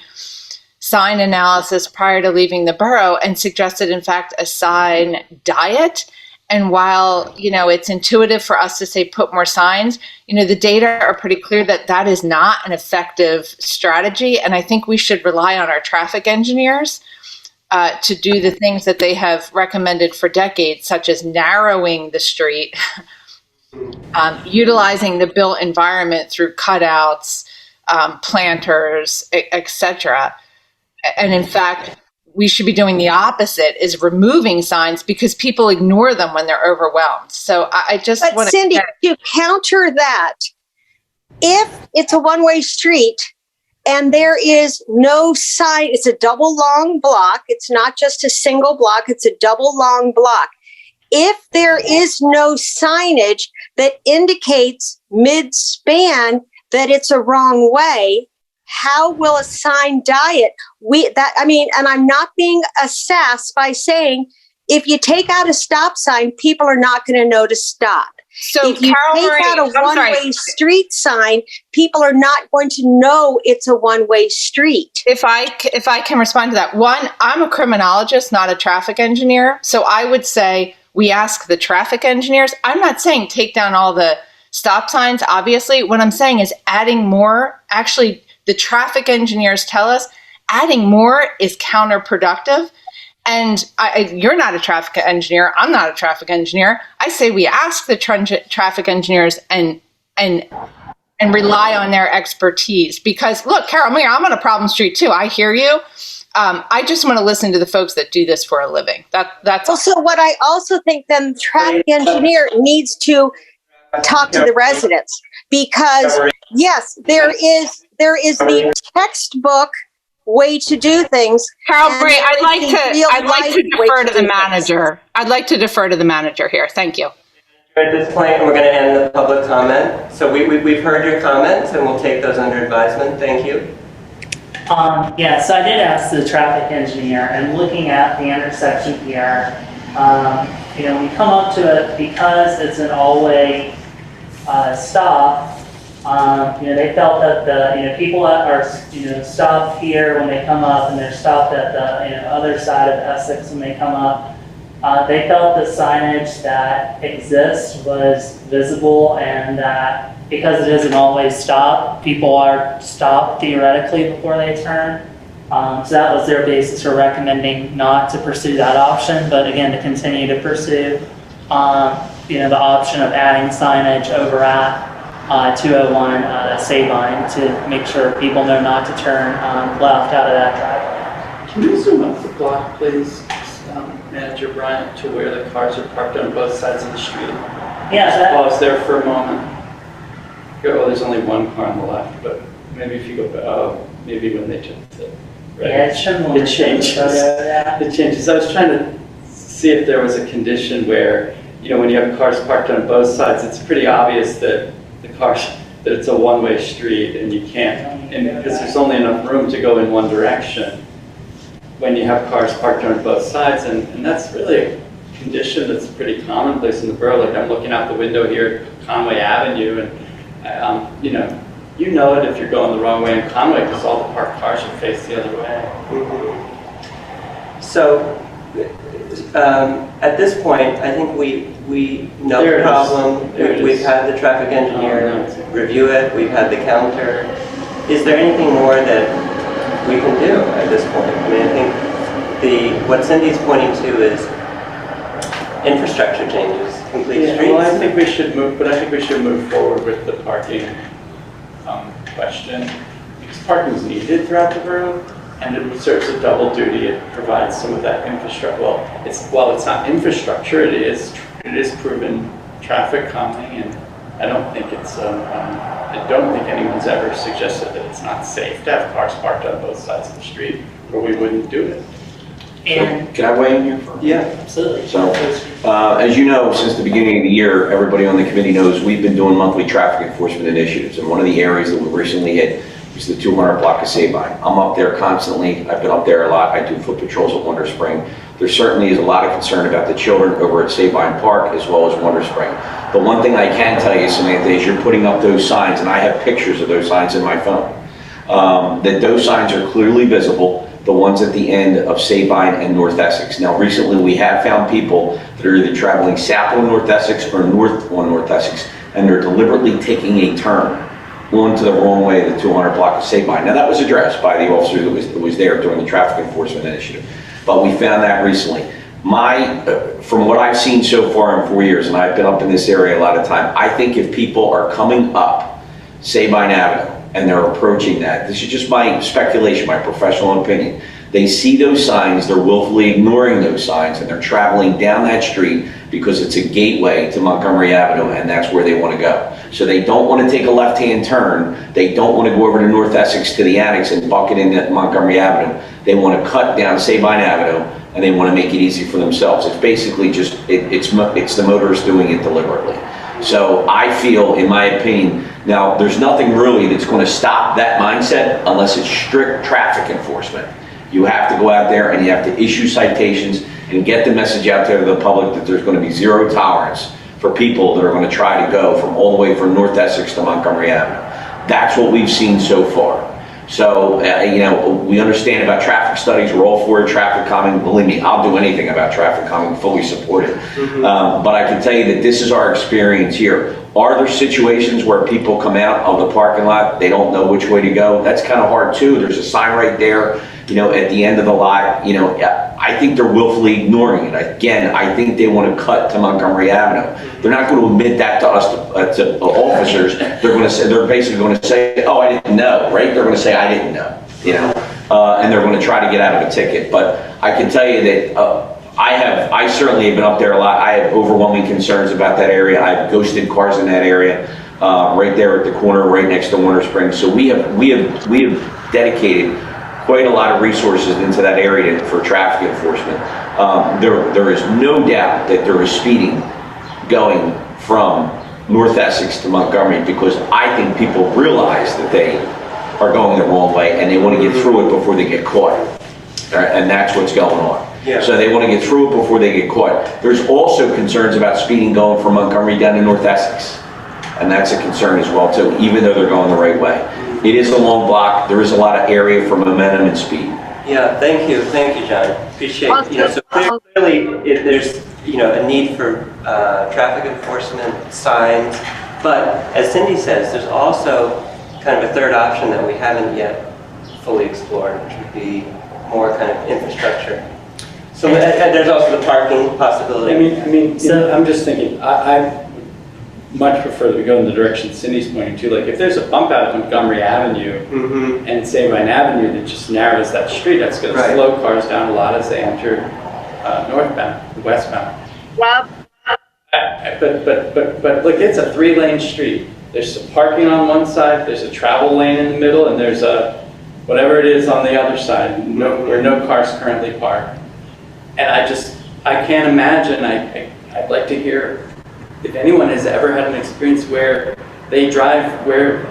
sign analysis prior to leaving the borough and suggested, in fact, a sign diet. And while, it's intuitive for us to say put more signs, the data are pretty clear that that is not an effective strategy. And I think we should rely on our traffic engineers to do the things that they have recommended for decades, such as narrowing the street, utilizing the built environment through cutouts, planters, etc. And in fact, we should be doing the opposite, is removing signs because people ignore them when they're overwhelmed. So I just want to... But Cindy, to counter that, if it's a one-way street and there is no sign, it's a double long block. It's not just a single block. It's a double long block. If there is no signage that indicates mid-span that it's a wrong way, how will a sign diet? And I'm not being a sass by saying, if you take out a stop sign, people are not going to know to stop. So if you take out a one-way street sign, people are not going to know it's a one-way street. If I can respond to that. One, I'm a criminologist, not a traffic engineer. So I would say we ask the traffic engineers. I'm not saying take down all the stop signs, obviously. What I'm saying is adding more. Actually, the traffic engineers tell us adding more is counterproductive. And you're not a traffic engineer. I'm not a traffic engineer. I say we ask the traffic engineers and rely on their expertise. Because look, Carol, I'm on a problem street too. I hear you. I just want to listen to the folks that do this for a living. That's also what I also think. Then the traffic engineer needs to talk to the residents, because yes, there is the textbook way to do things. Carol Bree, I'd like to defer to the manager. I'd like to defer to the manager here. Thank you. At this point, we're going to end the public comment. So we've heard your comments, and we'll take those under advisement. Thank you. So I did ask the traffic engineer, and looking at the intersection here, we come up to it because it's an all-way stop. They felt that the people that are stopped here when they come up, and they're stopped at the other side of Essex when they come up, they felt the signage that exists was visible, and that because it is an all-way stop, people are stopped theoretically before they turn. So that was their basis for recommending not to pursue that option, but again to continue to pursue the option of adding signage over at 201 Sabine to make sure people know not to turn left out of that driveway. Can you zoom up the block, please, Manager Bryant, to where the cars are parked on both sides of the street? Yeah. Just pause there for a moment. Oh, there's only one car on the left, but maybe if you go, maybe when they took it. Right. Yeah, it changes. It changes. I was trying to see if there was a condition where, when you have cars parked on both sides, it's pretty obvious that that it's a one-way street, and you can't, and because there's only enough room to go in one direction when you have cars parked on both sides, and that's really a condition that's pretty commonplace in the borough. Like I'm looking out the window here at Conway Avenue, and you know it if you're going the wrong way in Conway because all the parked cars should face the other way. Mm-hmm. So at this point, I think we know the problem. We've had the traffic engineer review it. We've had the counter. Is there anything more that we can do at this point? I mean, I think what Cindy's pointing to is infrastructure changes, complete streets. Well, I think we should move forward with the parking question, because parking is needed throughout the borough, and it serves a double duty. It provides some of that infrastructure. Well, it's not infrastructure. It is proven traffic calming, and I don't think anyone's ever suggested that it's not safe to have cars parked on both sides of the street, or we wouldn't do it. And can I weigh in here? Yeah, absolutely. So, as you know, since the beginning of the year, everybody on the committee knows we've been doing monthly traffic enforcement initiatives, and one of the areas that we recently hit was the 200 block of Sabine. I'm up there constantly. I've been up there a lot. I do foot patrols at Wonder Spring. There certainly is a lot of concern about the children over at Sabine Park as well as Wonder Spring. The one thing I can tell you, Samantha, is you're putting up those signs, and I have pictures of those signs in my phone, that those signs are clearly visible. the ones at the end of Sabine and North Essex. Now, recently we have found people that are either traveling south on North Essex or north on North Essex, and they're deliberately taking a turn onto the wrong way of the 200 block of Sabine. Now, that was addressed by the officer that was there during the traffic enforcement initiative, but we found that recently. From what I've seen so far in 4 years, and I've been up in this area a lot of time, I think if people are coming up Sabine Avenue and they're approaching that, this is just my speculation, my professional opinion, they see those signs, they're willfully ignoring those signs, and they're traveling down that street because it's a gateway to Montgomery Avenue, and that's where they want to go. So they don't want to take a left-hand turn, they don't want to go over to North Essex to the annex and bucket into Montgomery Avenue. They want to cut down Sabine Avenue, and they want to make it easy for themselves. It's basically just, it's the motorists doing it deliberately. So I feel, in my opinion, now there's nothing really that's going to stop that mindset unless it's strict traffic enforcement. You have to go out there and you have to issue citations and get the message out there to the public that there's going to be zero tolerance for people that are going to try to go from all the way from North Essex to Montgomery Avenue. That's what we've seen so far. So, you know, we understand about traffic studies. We're all for traffic calming. Believe me, I'll do anything about traffic calming, fully support it. But I can tell you that this is our experience here. Are there situations where people come out of the parking lot, they don't know which way to go? That's kind of hard too. There's a sign right there, you know, at the end of the lot. You know, I think they're willfully ignoring it. Again, I think they want to cut to Montgomery Avenue. They're not going to admit that to us, to officers. They're basically going to say, oh, I didn't know, right? They're going to say, I didn't know, you know, and they're going to try to get out of a ticket. But I can tell you that I certainly have been up there a lot. I have overwhelming concerns about that area. I've ghosted cars in that area, right there at the corner, right next to Warner Springs. So we have dedicated quite a lot of resources into that area for traffic enforcement. There is no doubt that there is speeding going from North Essex to Montgomery, because I think people realize that they are going the wrong way and they want to get through it before they get caught. And that's what's going on. Yeah. So they want to get through it before they get caught. There's also concerns about speeding going from Montgomery down to North Essex. And that's a concern as well too, even though they're going the right way. It is a long block. There is a lot of area for momentum and speed. Yeah, thank you, John. Appreciate it. You know, so clearly, there's a need for traffic enforcement signs, but as Cindy says, there's also kind of a third option that we haven't yet fully explored, which would be more kind of infrastructure. So and there's also the parking possibility. I mean, so I'm just thinking, I much prefer that we go in the direction Cindy's pointing to. Like, if there's a bump out of Montgomery Avenue and Sabine Avenue that just narrows that street, that's going to slow cars down a lot as they enter northbound, westbound. Rob? But look, it's a 3-lane street. There's some parking on one side, there's a travel lane in the middle, and there's a whatever it is on the other side, where no cars currently park. And I can't imagine, I'd like to hear if anyone has ever had an experience where they drive where,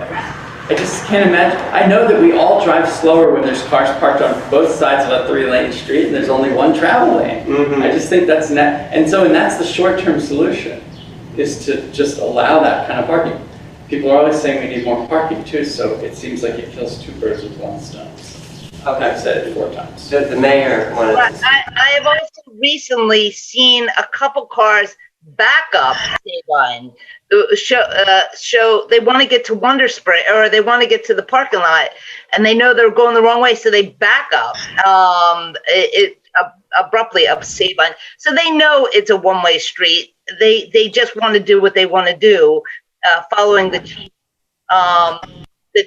I just can't imagine. I know that we all drive slower when there's cars parked on both sides of a 3-lane street and there's only one travel lane. I just think that's and that's the short-term solution, is to just allow that kind of parking. People are always saying we need more parking too, so it seems like it kills 2 birds with 1 stone. Okay. I've said it 4 times. The mayor wanted But to... I have also recently seen a couple cars back up Sabine, show they want to get to Wonder Spring, or they want to get to the parking lot, and they know they're going the wrong way, so they back up abruptly up Sabine. So they know it's a one-way street. They just want to do what they want to do, following the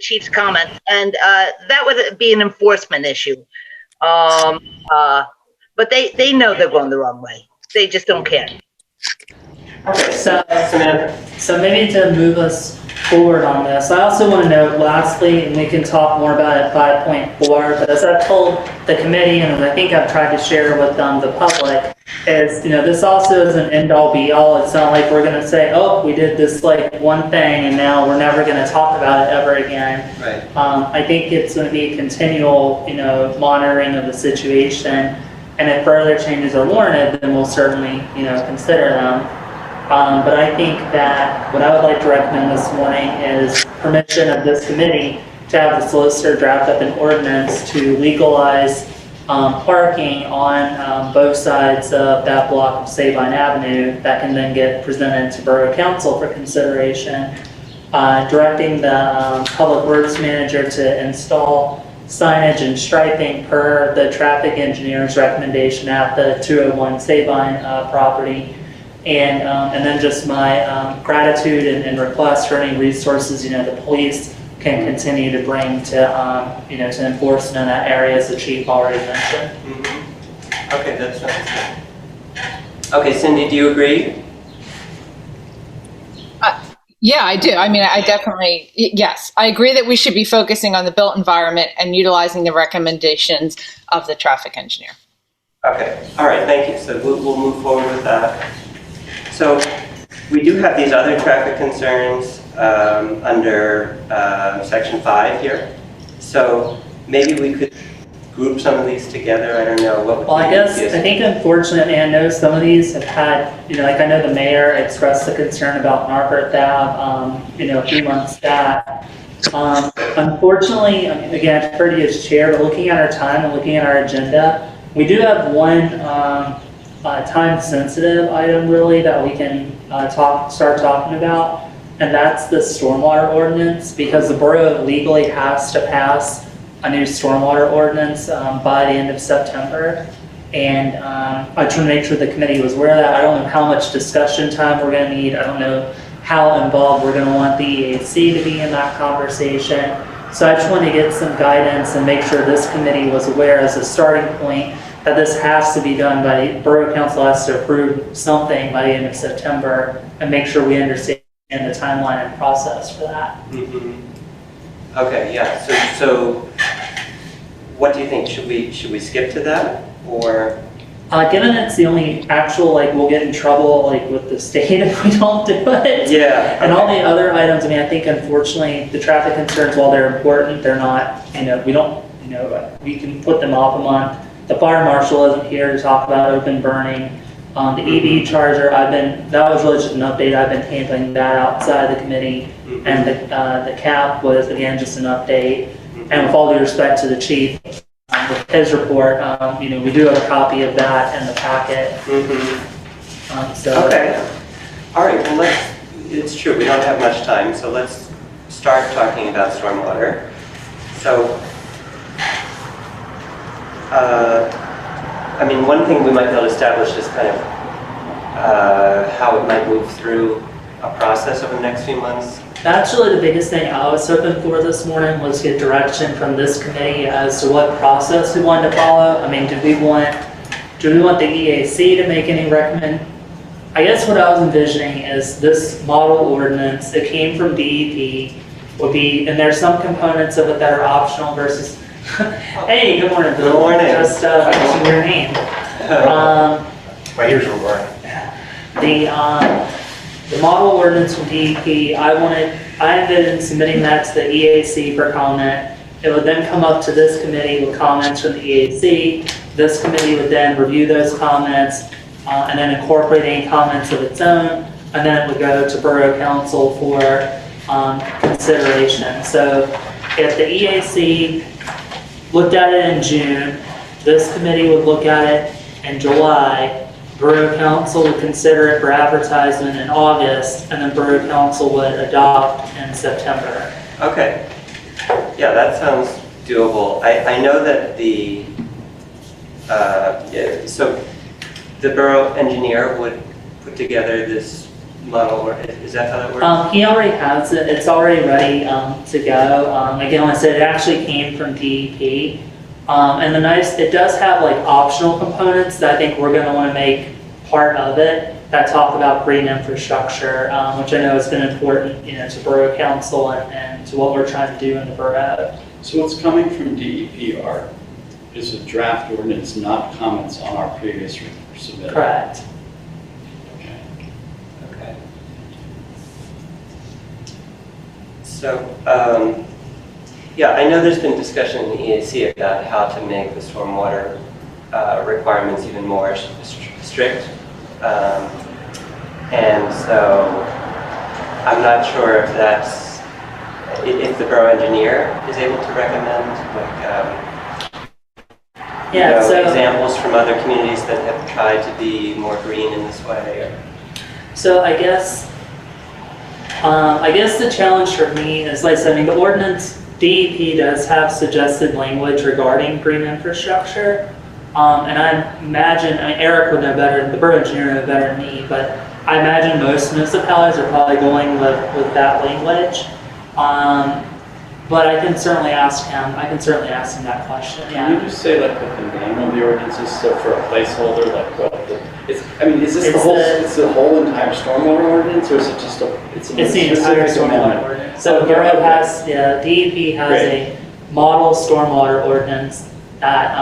chief's comment, and that would be an enforcement issue. But they know they're going the wrong way. They just don't care. Okay, so maybe to move us forward on this, I also want to note lastly, and we can talk more about it 5.4, but as I've told the committee, and I think I've tried to share with the public, is, this also isn't end-all be-all. It's not like we're going to say, oh, we did this one thing and now we're never going to talk about it ever again. Right. I think it's going to be a continual, monitoring of the situation, and if further changes are warranted, then we'll certainly, consider them. But I think that what I would like to recommend this morning is permission of this committee to have the solicitor draft up an ordinance to legalize parking on both sides of that block of Sabine Avenue that can then get presented to Borough Council for consideration. Directing the Public Works Manager to install signage and striping per the traffic engineer's recommendation at the 201 Sabine property. And then just my gratitude and request for any resources, the police can continue to bring to, to enforcement in that area, as the chief already mentioned. Mm-hmm. Okay, that sounds good. Okay, Cindy, do you agree? Yeah, I do. I mean, I definitely, yes, I agree that we should be focusing on the built environment and utilizing the recommendations of the traffic engineer. Okay, all right, thank you. So we'll move forward with that. So we do have these other traffic concerns under section 5 here. So maybe we could group some of these together. I don't know. What would Well, I guess, easiest? I think unfortunately, I know some of these have had, like I know the mayor expressed a concern about Margaret Ave, a few months back. Unfortunately, again, as courteous chair, but looking at our time and looking at our agenda, we do have one time-sensitive item really that we can start talking about, and that's the Stormwater Ordinance, because the borough legally has to pass a new Stormwater Ordinance by the end of September. And I just want to make sure the committee was aware of that. I don't know how much discussion time we're going to need. I don't know how involved we're going to want the EAC to be in that conversation. So I just want to get some guidance and make sure this committee was aware as a starting point that this has to be done by, Borough Council has to approve something by the end of September, and make sure we understand the timeline and process for that. Mm-hmm. Okay, yeah. So what do you think? Should we skip to that, or? Given it's the only actual, we'll get in trouble, with the state if we don't do it. Yeah. And all the other items, I think unfortunately the traffic concerns, while they're important, they're not, we don't, we can put them off a month. The fire marshal isn't here to talk about open burning. The EV charger, that was really just an update. I've been handling that outside the committee. Mm-hmm. And the cap was, again, just an update. Mm-hmm. And with all due respect to the chief, with his report, we do have a copy of that in the packet. Mm-hmm. Okay. All right, well, it's true, we don't have much time, so let's start talking about stormwater. So, one thing we might be able to establish is kind of how it might move through a process over the next few months. That's really the biggest thing I was hoping for this morning, was get direction from this committee as to what process we wanted to follow. Do we want the EAC to make any I guess what I was envisioning is this model ordinance that came from DEP would be, and there's some components of it that are optional versus, hey, good morning, Bill. Good morning. Just mentioned your name. My ears were burning. The model ordinance from DEP, I envisioned submitting that to the EAC for comment. It would then come up to this committee with comments from the EAC. This committee would then review those comments and then incorporate any comments of its own, and then it would go to Borough Council for consideration. So if the EAC looked at it in June, this committee would look at it in July, Borough Council would consider it for advertisement in August, and then Borough Council would adopt in September. Okay. Yeah, that sounds doable. I know that so the borough engineer would put together this model, or is that how that works? He already has it. It's already ready to go. Again, like I said, it actually came from DEP. And it does have optional components that I think we're going to want to make part of it that talk about green infrastructure, which I know has been important, to Borough Council and to what we're trying to do in the borough. So what's coming from DEP is a draft ordinance, not comments on our previous submittal. Correct. Okay. Okay. So, yeah, I know there's been discussion in the EAC about how to make the stormwater requirements even more strict. And so I'm not sure if the borough engineer is able to recommend, Yeah, so- examples from other communities that have tried to be more green in this way? So I guess the challenge for me is, like I said, I mean, the ordinance, DEP does have suggested language regarding green infrastructure. And I imagine, I mean, Eric would know better, the borough engineer would know better than me, but I imagine most municipalities are probably going with that language. But I can certainly ask him that question, Can you yeah. just say like what the name of the ordinance is, so for a placeholder, like what the, is this It's the whole, the- it's the whole entire stormwater ordinance, or is it just It's the entire specific stormwater amendment? ordinance. So Okay. borough has, yeah, DEP has a model stormwater ordinance that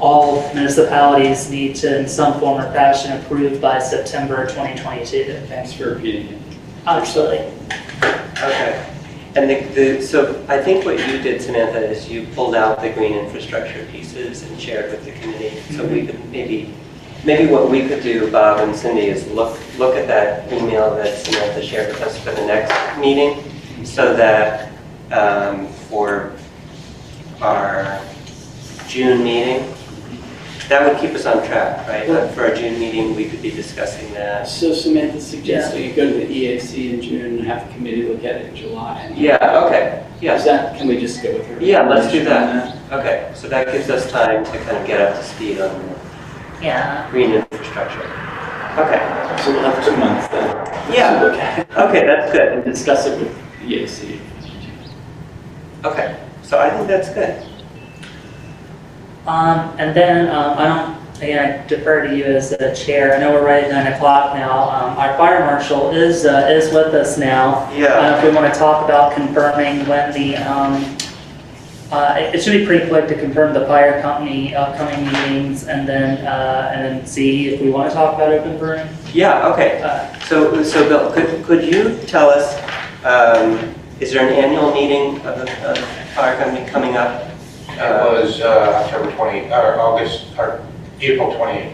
all municipalities need to, in some form or fashion, approve by September 2022. Thanks for repeating it. Absolutely. Okay. And so I think what you did, Samantha, is you pulled out the green infrastructure pieces and shared with the committee. So we could maybe what we could do, Bob and Cindy, is look at that email that Samantha shared with us for the next meeting, so that for our June meeting, that would keep us on track, right? For our June meeting, we could be discussing that. So Samantha suggests that you go to the EAC in June and have the committee look at it in July. Yeah, okay, Is yes. that, can we just go with her? Yeah, let's do recommendation on that. Okay, so that gives us time to kind of get up to speed on Yeah. green infrastructure. Okay, So we'll have 2 months then. Yeah. To look at it okay, that's good. and discuss it with the EAC. Okay, so I think that's good. And then again, I defer to you as the chair. I know we're right at 9 o'clock now. Our fire marshal is with us now. Yeah. If we want to talk about confirming when the, it should be pretty quick to confirm the fire company upcoming meetings, and then see if we want to talk about open burning. Yeah, okay. So Bill, could you tell us, is there an annual meeting of the fire company coming up? It was October 20, or August, or April 28th.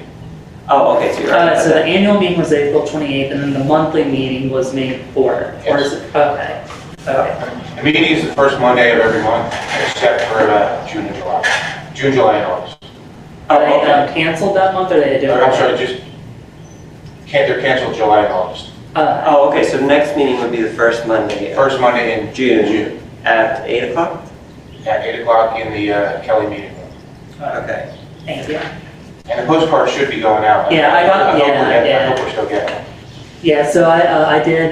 Oh, okay, so you're right. So the annual meeting was April 28th, and then the monthly meeting was May 4th. Or is it? Okay. Okay. The meeting is the first Monday of every month, except for June and July. June, July, and August. Are they okay. canceled that month, or they do? I'm sorry, they're canceled July and August. Oh, okay, so the next meeting would be the first Monday. First Monday in June. At 8 o'clock? At 8 o'clock in the Kelly meeting room. Okay. Thank you. And the postcard should be going out. Yeah, I hope we're still getting it. Yeah, so I did,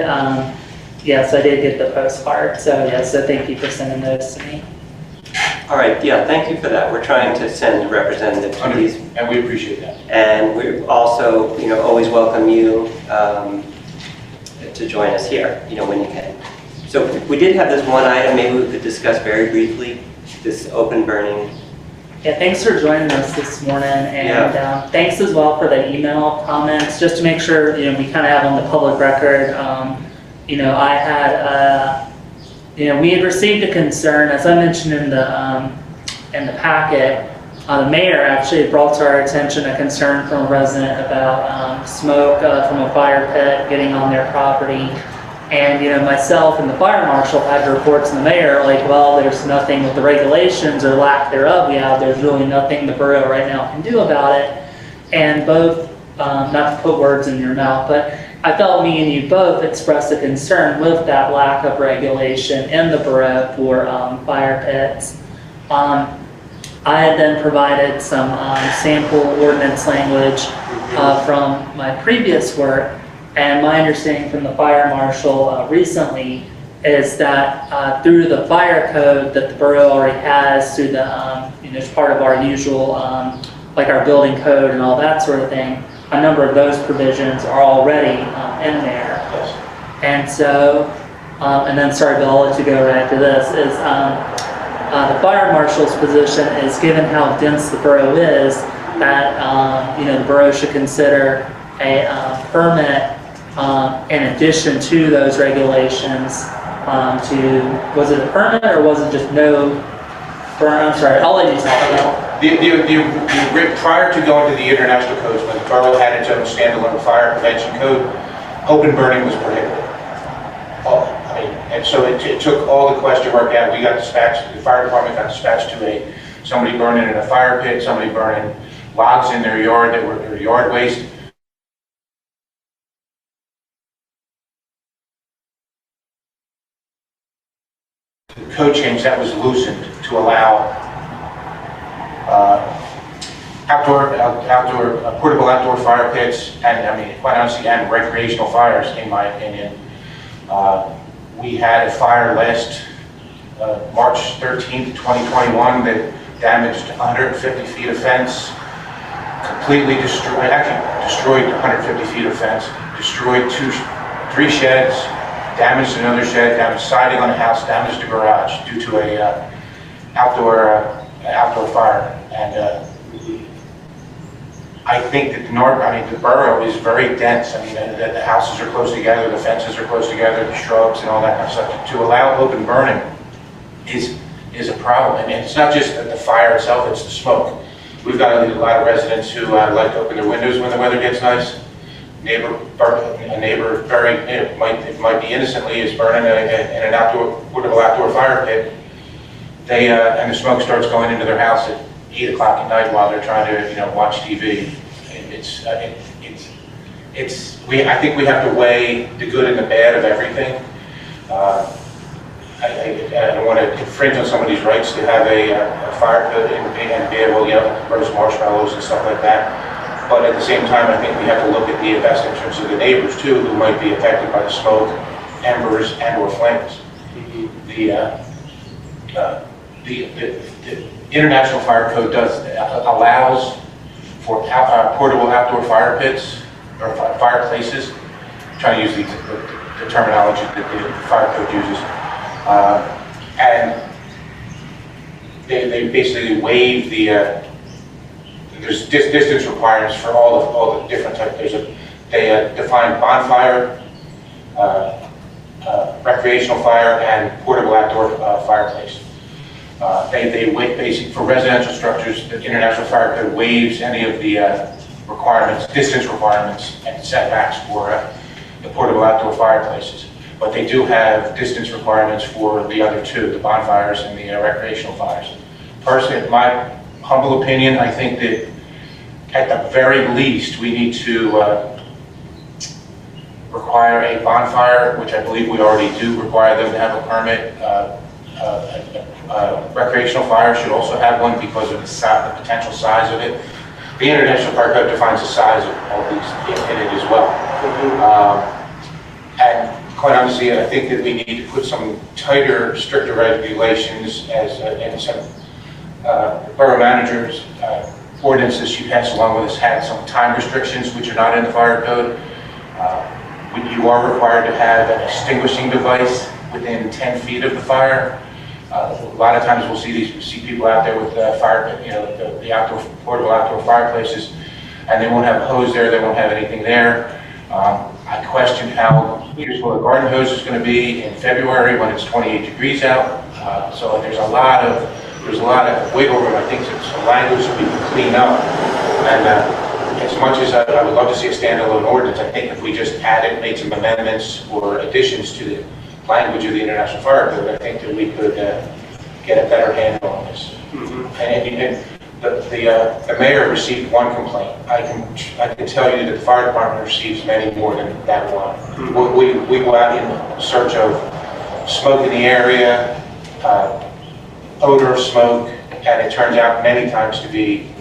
yes, I did get the postcard, so yeah, so thank you for sending those to me. All right, yeah, thank you for that. We're trying to send a representative to these. And we appreciate that. And we also, always welcome you to join us here, when you can. So we did have this one item, maybe we could discuss very briefly, this open burning. Yeah, thanks for joining us this morning, and thanks as well for the email comments, just to make sure, we kind of have on the public record. I had, we had received a concern, as I mentioned in the packet. The mayor actually brought to our attention a concern from a resident about smoke from a fire pit getting on their property. And, myself and the fire marshal had reports from the mayor, like, well, there's nothing with the regulations or lack thereof there's really nothing the borough right now can do about it. And both, not to put words in your mouth, but I felt me and you both expressed a concern with that lack of regulation in the borough for fire pits. I had then provided some sample ordinance language from my previous work. And my understanding from the fire marshal recently is that through the fire code that the borough already has, through the, as part of our usual, like our building code and all that sort of thing, a number of those provisions are already in there. Yes. And so, and then, sorry Bill, I'll let you go right after this, is the fire marshal's position is, given how dense the borough is, that, the borough should consider a permit in addition to those regulations was it a permit or was it just no burn? I'm sorry, I'll let you talk about The prior to going to the international codes, when the borough had its own standalone fire prevention code, open burning was prohibited. And so it took all the question work out. We got dispatched, the fire department got dispatched to a somebody burning in a fire pit, somebody burning logs in their yard that were their yard waste. The code change that was loosened to allow portable outdoor fire pits, and I mean, quite honestly, and recreational fires, in my opinion. We had a fire last March 13th, 2021 that damaged 150 feet of fence, completely destroyed, actually destroyed 150 feet of fence, destroyed three sheds, damaged another shed, damaged siding on a house, damaged a garage due to a outdoor fire. And I think that the borough is very dense. I mean, the houses are close together, the fences are close together, the shrubs and all that kind of stuff. To allow open burning is a problem. And it's not just the fire itself, it's the smoke. We've got a lot of residents who like to open their windows when the weather gets nice. A neighbor it might be innocently is burning in an portable outdoor fire pit. And the smoke starts going into their house at 8 o'clock at night while they're trying to watch TV. I think we have to weigh the good and the bad of everything. I don't want to infringe on somebody's rights to have a fire pit and be able to roast marshmallows and stuff like that. But at the same time, I think we have to look at the best interests of the neighbors too, who might be affected by the smoke, embers, and/or flames. The International Fire Code allows for portable outdoor fire pits or fireplaces. I'm trying to use the terminology that the fire code uses, and they basically waive there's distance requirements for all the different types. They define bonfire, recreational fire, and portable outdoor fireplace. They basically, for residential structures, the International Fire Code waives any of the requirements, distance requirements, and setbacks for the portable outdoor fireplaces. But they do have distance requirements for the other two, the bonfires and the recreational fires. Personally, in my humble opinion, I think that at the very least, we need to require a bonfire, which I believe we already do require them to have a permit. Recreational fire should also have one because of the potential size of it. The International Fire Code defines the size of all these in it as well. And quite honestly, I think that we need to put some tighter, stricter regulations and some borough managers ordinances she passed along with us had some time restrictions which are not in the fire code. You are required to have an extinguishing device within 10 feet of the fire. A lot of times we'll see people out there with the portable outdoor fireplaces, and they won't have a hose there, they won't have anything there. I question how useful a garden hose is going to be in February when it's 28 degrees out. So there's a lot of wiggle room. I think some language that we can clean up. And as much as I would love to see a standalone ordinance, I think if we just made some amendments or additions to the language of the International Fire Code, I think that we could get a better handle on this. And the mayor received one complaint. I can tell you that the fire department receives many more than that one. We go out in search of smoke in the area, odor of smoke, and it turns out many times to be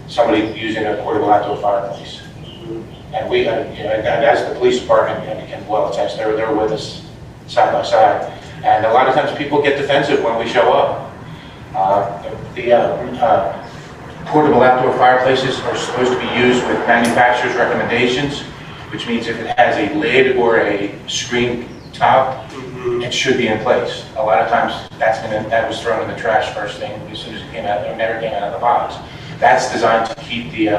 somebody using a portable outdoor fireplace. And we, and as the police department can well attest, they're with us side by side. And a lot of times people get defensive when we show up. Portable outdoor fireplaces are supposed to be used with manufacturer's recommendations, which means if it has a lid or a screen top, it should be in place. A lot of times that was thrown in the trash first thing as soon as it came out. It never came out of the box. That's designed to keep the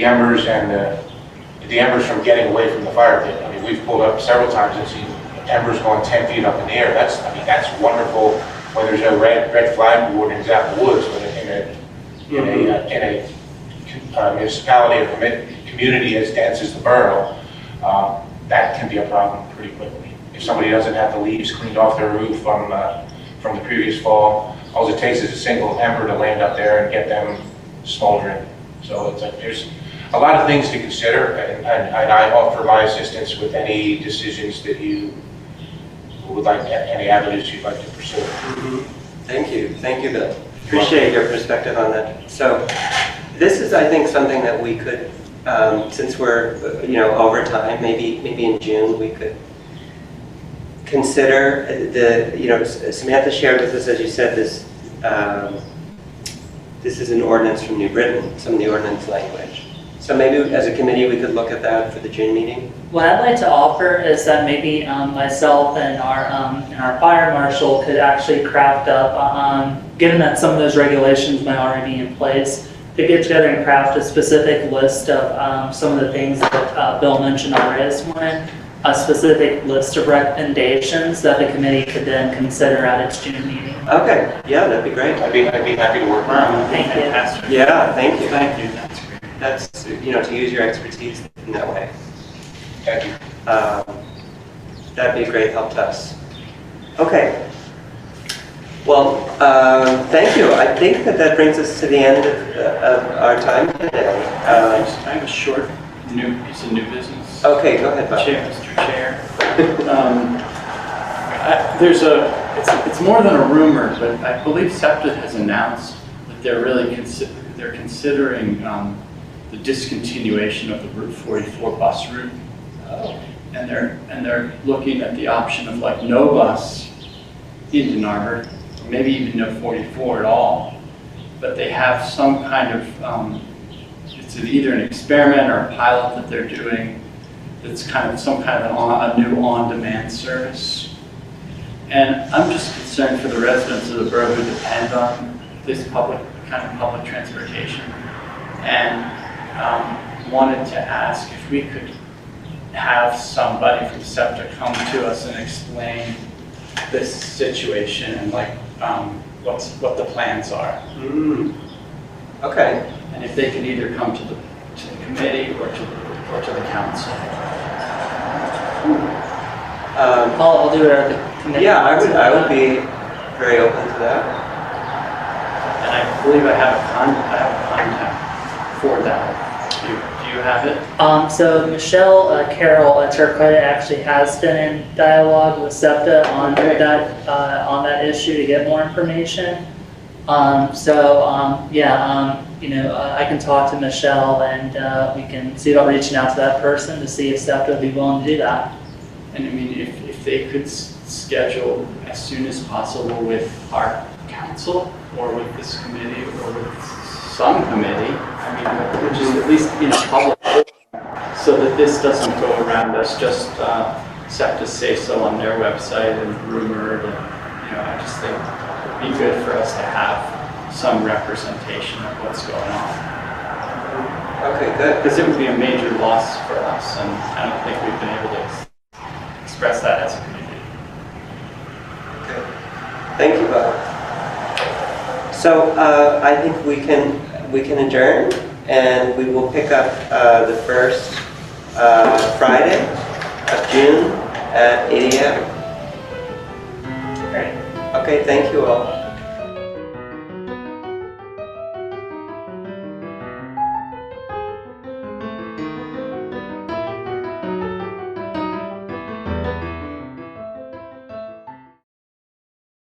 embers and the embers from getting away from the fire pit. I mean, we've pulled up several times and seen embers going 10 feet up in the air. That's wonderful when there's no red flag warnings out in the woods, but in a municipality or community as dense as the borough, that can be a problem pretty quickly. If somebody doesn't have the leaves cleaned off their roof from the previous fall, all it takes is a single ember to land up there and get them smoldering. So it's like, there's a lot of things to consider, and I offer my assistance with any decisions that you would like, any avenues you'd like to pursue. Thank you, Bill. Appreciate your perspective on that. So this is, I think, something that we could, since we're, over time, maybe in June, we could consider Samantha shared with us, as you said, this is an ordinance from New Britain, some of the ordinance language. So maybe as a committee, we could look at that for the June meeting. What I'd like to offer is that maybe myself and our fire marshal could actually craft up, given that some of those regulations might already be in place, to get together and craft a specific list of some of the things that Bill mentioned already this morning, a specific list of recommendations that the committee could then consider at its June meeting. Okay, yeah, that'd be great. I'd be happy to work around it. Thank you. Fantastic. Yeah, thank you. Thank you, that's great. That's, to use your expertise in that way. Thank you. That'd be a great help to us. Okay. Well, thank you. I think that brings us to the end of our time today. I have a short piece of new business. Okay, go ahead, Bob. Mr. Chair. It's more than a rumor, but I believe SEPTA has announced that they're really considering the discontinuation of the Route 44 bus route. Oh. And they're looking at the option of like no bus into Narberth, or maybe even no 44 at all. But they have some kind of, it's either an experiment or a pilot that they're doing that's kind of some kind of a new on-demand service. And I'm just concerned for the residents of the borough who depend on this kind of public transportation. And wanted to ask if we could have somebody from SEPTA come to us and explain this situation and like what the plans are. Okay. And if they could either come to the committee or to the council. I'll do it at the committee. Yeah, I would be very open to that. And I believe I have a contact for that. Do you have it? So Michelle Carroll, to her credit, actually has been in dialogue with SEPTA on that issue to get more information. I can talk to Michelle and we can see about reaching out to that person to see if SEPTA would be willing to do that. And I mean, if they could schedule as soon as possible with our council or with this committee or with some committee, I mean, just at least public, so that this doesn't go around us just SEPTA say so on their website and rumored, and I just think it'd be good for us to have some representation of what's going on. Okay, good. Because it would be a major loss for us, and I don't think we've been able to express that as a community. Okay. Thank you, Bob. So I think we can adjourn, and we will pick up the first Friday of June at 8 a.m. Great. Okay, thank you all.